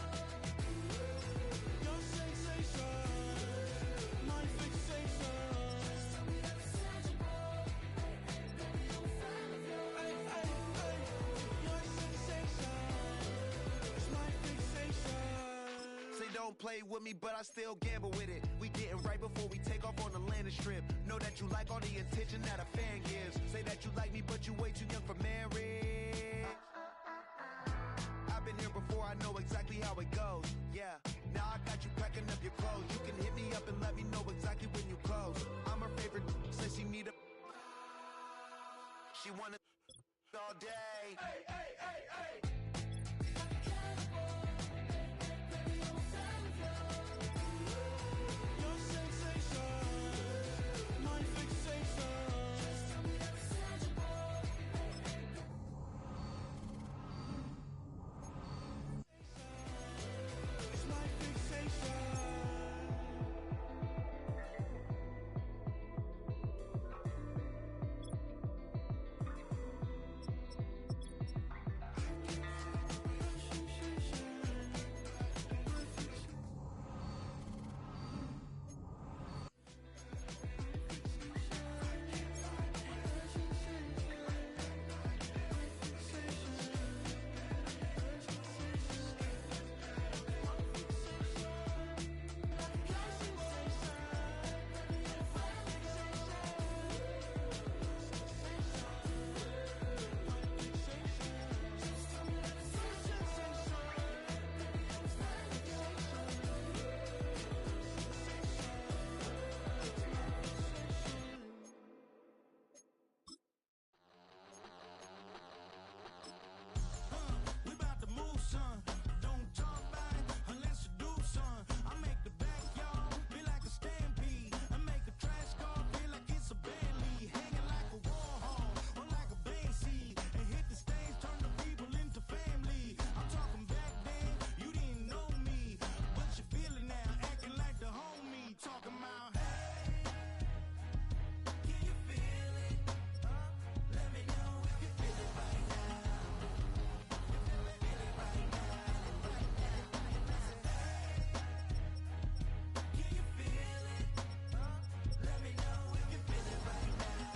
Your sensation, my fixation. Just tell me that it's tangible. Baby, I'm a fan of you. Hey, hey, hey. Your sensation is my fixation. Say don't play with me, but I still gamble with it. We getting right before we take off on the landing strip. Know that you like all the attention that a fan gives. Say that you like me, but you way too young for marriage. I've been here before, I know exactly how it goes. Yeah, now I got you packing up your clothes. You can hit me up and let me know exactly when you close. I'm her favorite, She wanna all day. Hey, hey, hey, hey. Your sensation, my fixation. It's my fixation. We bout to move, son. Don't talk about it unless you do, son. I make the backyard feel like a stampede. I make a trash car feel like it's a band lead. Hanging like a Warhol or like a band seed. And hit the stage, turn the people into family. I'm talking back then, you didn't know me. But you feel it now, acting like the homie. Talking about, hey, can you feel it? Let me know if you feel it right now. Can you feel it? Let me know if you feel it right now.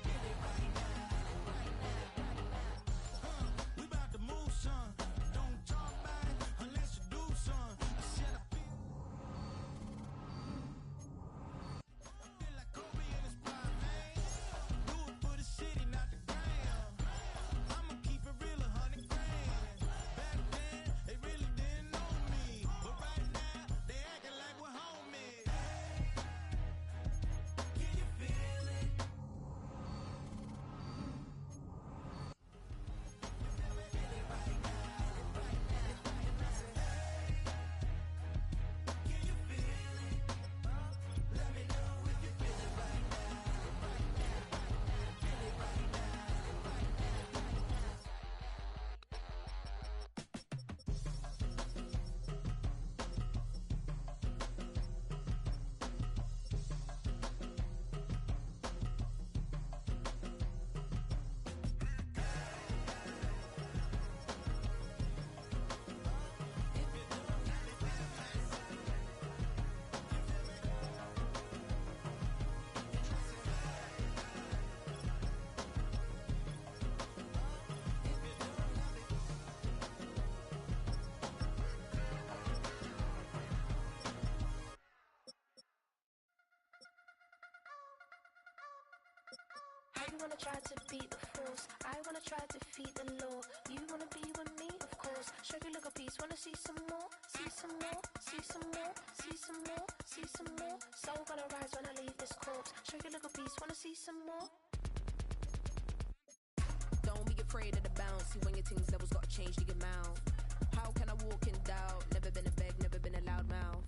Feel it right now. We bout to move, son. Don't talk about it unless you do, son. I said I feel like Kobe in his prime, man. Do it for the city, not the gram. I'ma keep it real, 100 grand. Back then, they really didn't know me. But right now, they acting like we're homies. Can you feel it? Can you feel it? Let me know if you feel it right now. Feel it right I wanna try to beat the force. I wanna try to defeat the law. You wanna be with me, of course. Show you look a piece. Wanna see some more? See some more? See some more? See some more? See some more? Soul gonna rise when I leave this corpse. Show you look a piece. Wanna see some more? Don't be afraid of the bounce. See when your things levels gotta change to your mouth. How can I walk in doubt? Never been a beg, never been a loud mouth.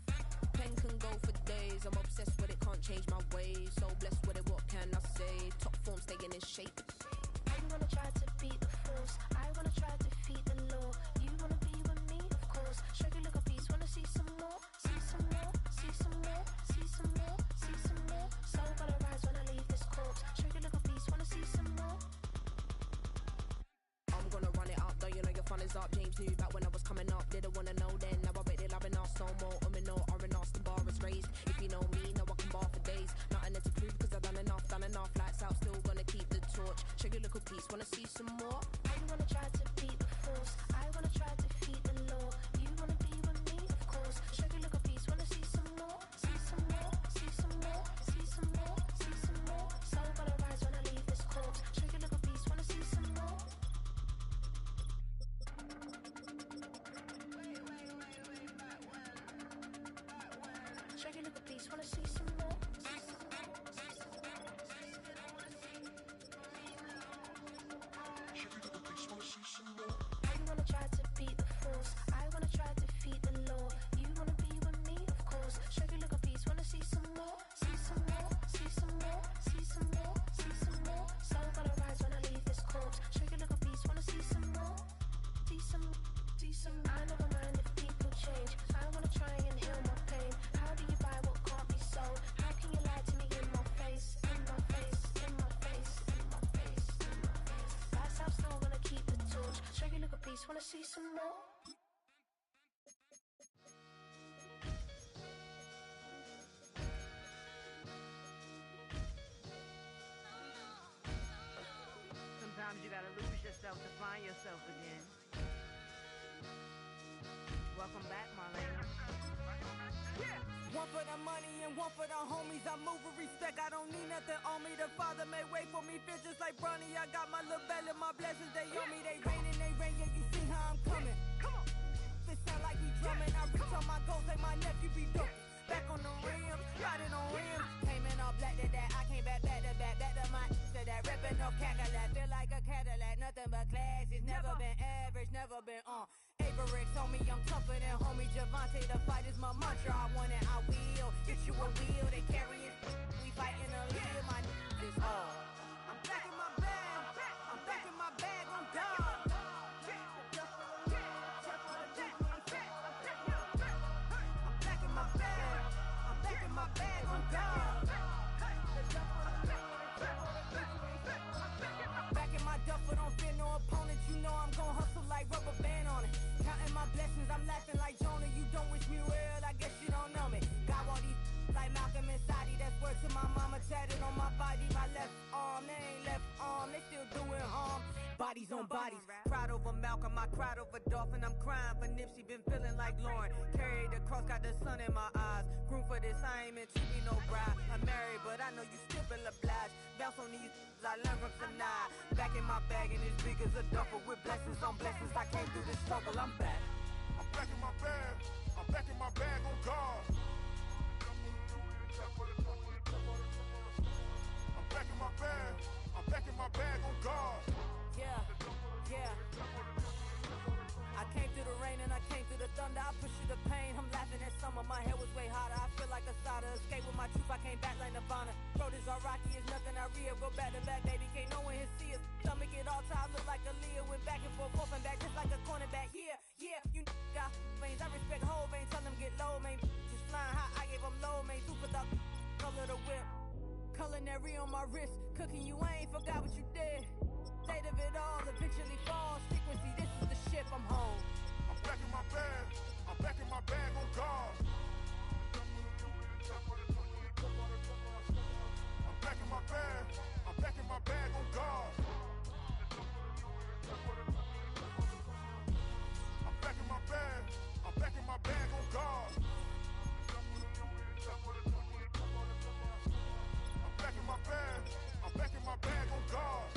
Pen can go for days. I'm obsessed with it, can't change my ways. So blessed with it, what can I say? Top form staying in shape. I wanna try to beat the force. I wanna try to defeat the law. You wanna be with me, of course. Show you look a piece. Wanna see some more? See some more? See some more? See some more? See some more? Soul gonna rise when I leave this corpse. Show you look a piece. Wanna see some more? I'm gonna run it up, though you know your fun is up. James knew back when I was coming up. Didn't wanna know then, now I bet they're loving us no more. No, R&R, the bar is raised. If you know me, know I can bar for days. Nothing to prove cause I've done enough. Lights out, still gonna keep the torch. Show you look a piece, wanna see some more? I wanna try to beat the force. I wanna try to defeat the law. You wanna be with me, of course. Show you look a piece. Wanna see some more? See some more? See some more? See some more? See some more? Soul gonna rise when I leave this corpse. Show you look a piece. Wanna see some more? Show you look a piece. Wanna see some more? change. I wanna try and heal my pain. How do you buy what can't be sold? How can you lie to me in my face? In my face, in my face, in my face, in my face. Lights out, still wanna keep the torch. Show you look a piece, wanna see some more? Sometimes you gotta lose yourself to find yourself again. Welcome back, Marlena. One for the money and one for the homies. I move with respect, I don't need nothing on me. The Father may wait for me, bitch, just like Bronny. I got my little belly, my blessings, they on me. They rain and they rain, yeah, you see how I'm coming. Come on. This sound like he drumming. I reach on my goals like my nephew be dope. Back on the rims, riding on rims. Came in all black to that, I came back to back to my to that. Reppin' no Cadillac, feel like a Cadillac. Nothing but class, it's never been average, never been on. Averix on me, I'm tougher than homie Javante. The fight is my mantra, I want it, I will. Get you a wheel, they carry it. We fightin' a lead, my is all. I'm back in my bag, I'm back in my bag, I'm done. My bag on God. Back in my duffel, don't fear no opponent. You know I'm gon' hustle like rubber band on it. Counting my blessings, I'm laughing like Jonah. You don't wish me well, I guess you don't know me. Got all these like Malcolm and Sadie. That's word to my mama, tatted on my body. My left arm, they ain't left arm, they still doing harm. Bodies on bodies, cried over Malcolm, I cried over Dolphin. I'm crying for Nipsey, been feeling like Lauren. Carried the cross, got the sun in my eyes. Groom for this, I ain't meant to be no bride. I'm married, but I know you still feel obliged. Bounce on these, I learned from tonight. Back in my bag, and it's big as a duffel. With blessings on blessings, I came through this struggle, I'm back. I'm back in my bag, I'm back in my bag on God. I'm back in my bag, I'm back in my bag on God. Yeah, yeah. I came through the rain and I came through the thunder. I pushed through the pain, I'm laughing at summer. My head was way hotter, I feel like a solder. Escape with my truth, I came back like Nirvana. Throat is all rocky, it's nothing I real. Go back to back, baby, can't no one here see us. Stomach it all tied, look like a Leah. Went back and forth and back, just like a cornerback. Yeah, yeah, you got veins, I respect whole veins. Tell them get low, man. Just flying high, I gave them low, man. Super the color the whip. Culinary on my wrist, cooking you, I ain't forgot what you did. State of it all, eventually falls. Frequency, this is the ship, I'm home. I'm back in my bag, I'm back in my bag on God. I'm back in my bag, I'm back in my bag on God. I'm back in my bag, I'm back in my bag on God. I'm back in my bag, I'm back in my bag on God.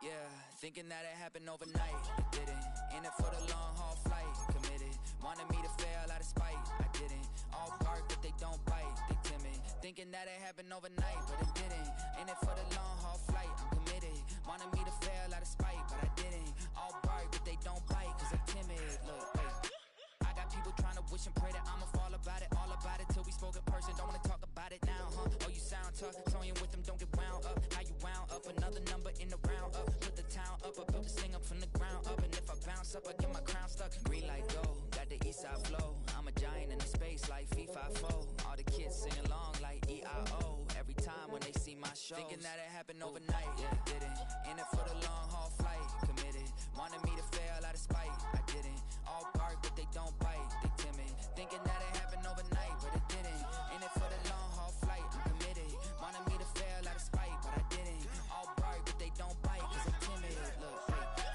Yeah, thinking that it happened overnight, it didn't. In it for the long haul flight, committed. Wanted me to fail out of spite, I didn't. All bark but they don't bite, they timid. Thinking that it happened overnight, but it didn't. In it for the long haul flight, I'm committed. Wanted me to fail out of spite, but I didn't. All bark but they don't bite, cause I'm timid. Look, wait. I got people trying to wish and pray that I'ma fall about it. All about it till we spoke in person, don't wanna talk about it now, huh? Oh, you sound tough, toying with them, don't get wound up. How you wound up, another number in the round up. Put the town up, I built this thing up from the ground up. And if I bounce up, I get my crown stuck. Green light go, got the east side flow. I'm a giant in the space like FIFA 4. All the kids sing along like EIO. Every time when they see my shows. Thinking that it happened overnight, yeah, didn't. In it for the long haul flight, committed. Wanted me to fail out of spite, I didn't. All bark but they don't bite, they timid. Thinking that it happened overnight, but it didn't. In it for the long haul flight, I'm committed. Wanted me to fail out of spite, but I didn't. All bark but they don't bite, cause I'm timid. Look,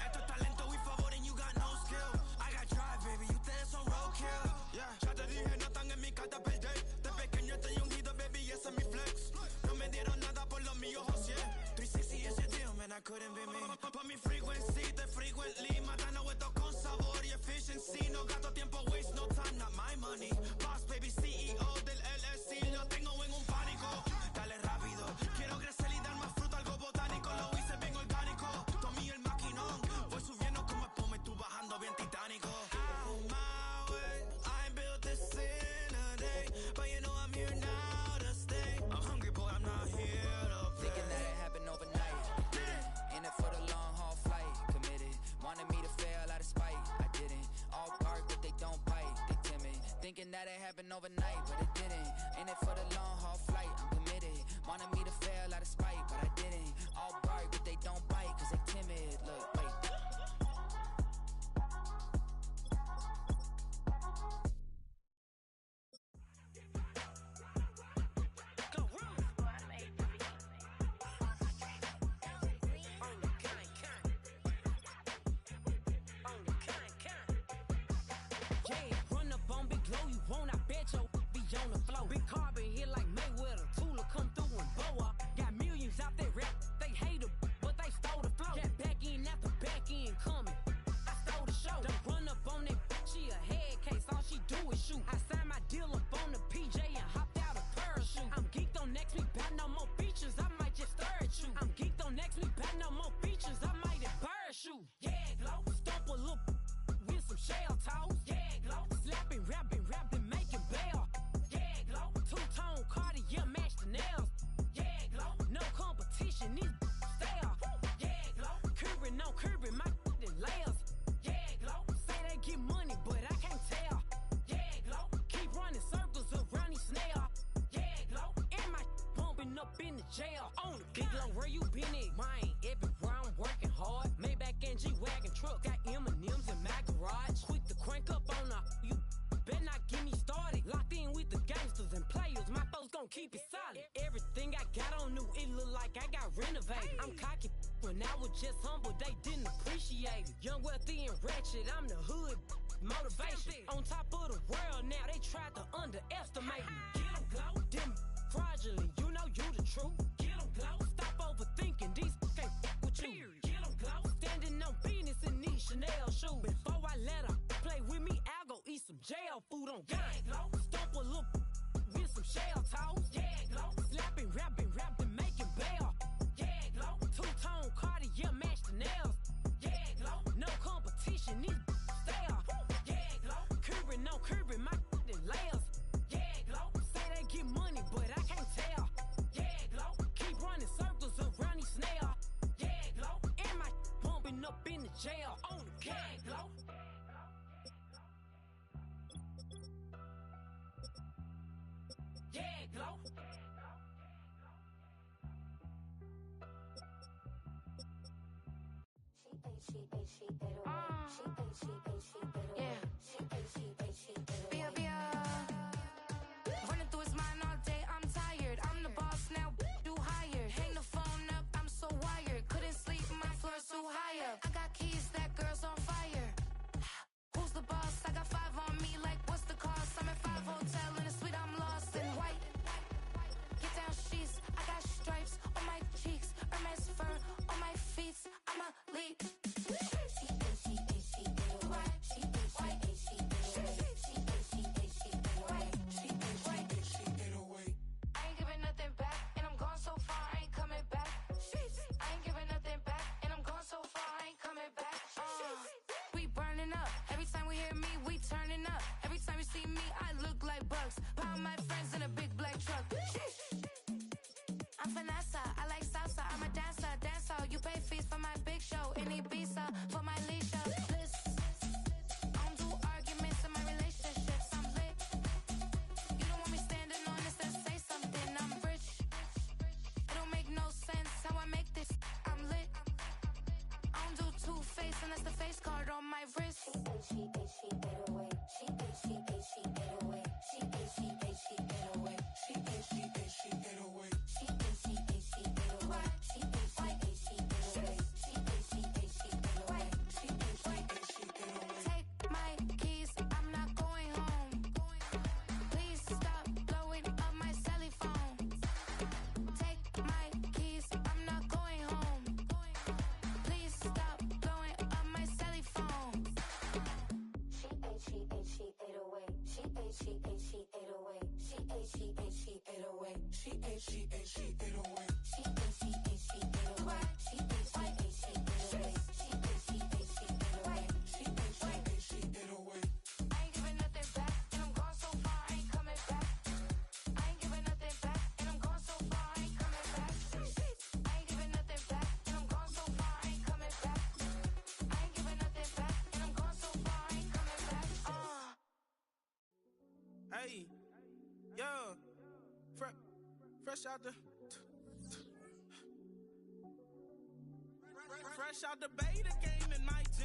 Esto es talento, we favor and you got no skill. I got drive, baby, ustedes son roadkill. Yeah, ya te dije, no están en mi carta perder. De pequeño estoy ungido, baby, ese es mi flex. No me dieron nada por lo mío, José. 360 is your deal, man, I couldn't be me. Pa' mi frequency, te frequently. Matando esto con sabor y efficiency. No gasto tiempo, waste no time, not my money. Boss, baby, CEO del LLC. Lo tengo en un pánico. Dale rápido, quiero crecer y dar más fruto, algo botánico. Lo hice bien orgánico. Tomé el maquinón. Voy subiendo como espuma y tú bajando bien titánico. Out my way, I built this in a day. But you know I'm here now Thinking that it happened overnight. Didn't. In it for the long haul flight. Committed. Wanted me to fail out of spite. I didn't. All bark, but they don't bite. They timid. Thinking that it happened overnight, but it didn't. In it for the long haul flight. I'm committed. Wanted me to fail out of spite, but I didn't. All bark, but they don't bite, cause they timid. Look, wait. On the floor, big carbon here like Mayweather. Tula come through and blow up. Got millions out there rap. They hate her, but they stole the flow. Got back in after back in coming. I stole the show. Don't run up on that. She a head case. All she do is shoot. I signed my deal up on the PJ and hopped out a parachute. I'm geeked on next week. Got no more features. I might just stare at you. I'm geeked on next week. Got no more features. I might embarrass you. Yeah, glow. Stomp a little with some shell toes. Yeah, glow. Slapping, rapping, making bail. Two-tone Cartier match the nails. Yeah, glow. No competition, these stale. Yeah, glow. Curbing, no curbing, my layers. Yeah, glow. Say they get money, but I can't tell. Yeah, glow. Keep running circles around these snail. Yeah, glow. And my bumping up in the jail. On the big low, where you been at? Mine, everywhere I'm working hard. Maybach and G-Wagon truck. Got M&M's in my garage. Quick to crank up on her. You better not get me started. Locked in with the gangsters and players. My folks gon' keep it solid. Everything I got on new, it look like I got renovated. I'm cocky when I was just humble, they didn't appreciate it. Young, wealthy, and ratchet, I'm the hood motivation. On top of the world now, they tried to underestimate me. Get 'em, glow. Them fraudulent, you know you the truth. Get 'em, glow. Stop overthinking, these can't with you. Get 'em, glow. Standing on business in these Chanel shoes. Before I let her play with me, I'll go eat some jail food on gang. Stomp a little with some shell toes. Yeah, glow. Slapping, rapping, making bail. Yeah, glow. Two-tone Cartier match the nails. Yeah, glow. No competition, these stale. Yeah, glow. Curbing, no curbing, my layers. Yeah, glow. Say they get money, but I can't tell. Yeah, glow. Keep running circles around these snail. Yeah, glow. And my bumping up in the jail. On the gang, glow. Yeah, glow. Running through his mind all day, I'm tired. I'm the boss now, do hired. Hang the phone up, I'm so wired. Couldn't sleep, my floor's too high up. I got keys, that girl's on fire. Who's the boss? I got 5 on me, like what's the cost? I'm at 5 hotel in a suite, I'm lost in white. Get down sheets, I got stripes on my cheeks, Hermes fur on my feet. I'm a lead. I ain't giving nothing back, and I'm gone so far, I ain't coming back. I ain't giving nothing back, and I'm gone so far, I ain't coming back. We burning up. Every time we hear me, we turning up. Every time you see me, I look like bugs. Pound my friends in a big black truck. I'm Vanessa, I like salsa, I'm a dancer, you pay fees for my big show in Ibiza, for my leisure. I don't do arguments in my relationships, I'm lit. You don't want me standing on this and say something, I'm rich. It don't make no sense how I make this, I'm lit. I don't do two-face unless the face card on my wrist. She get away. She get away. She get away. She get away. Take my keys, I'm not going home. Please stop blowing up my celly phone. Take my keys, I'm not going home. Please stop blowing up my celly phone. She ate away. She ate away. She ate away. She ate away. I ain't giving nothing back, and I'm gone so far, I ain't coming back. I ain't giving nothing back, and I'm gone so far, I ain't coming back. Yeah, fresh out the fresh out the beta game in my gym.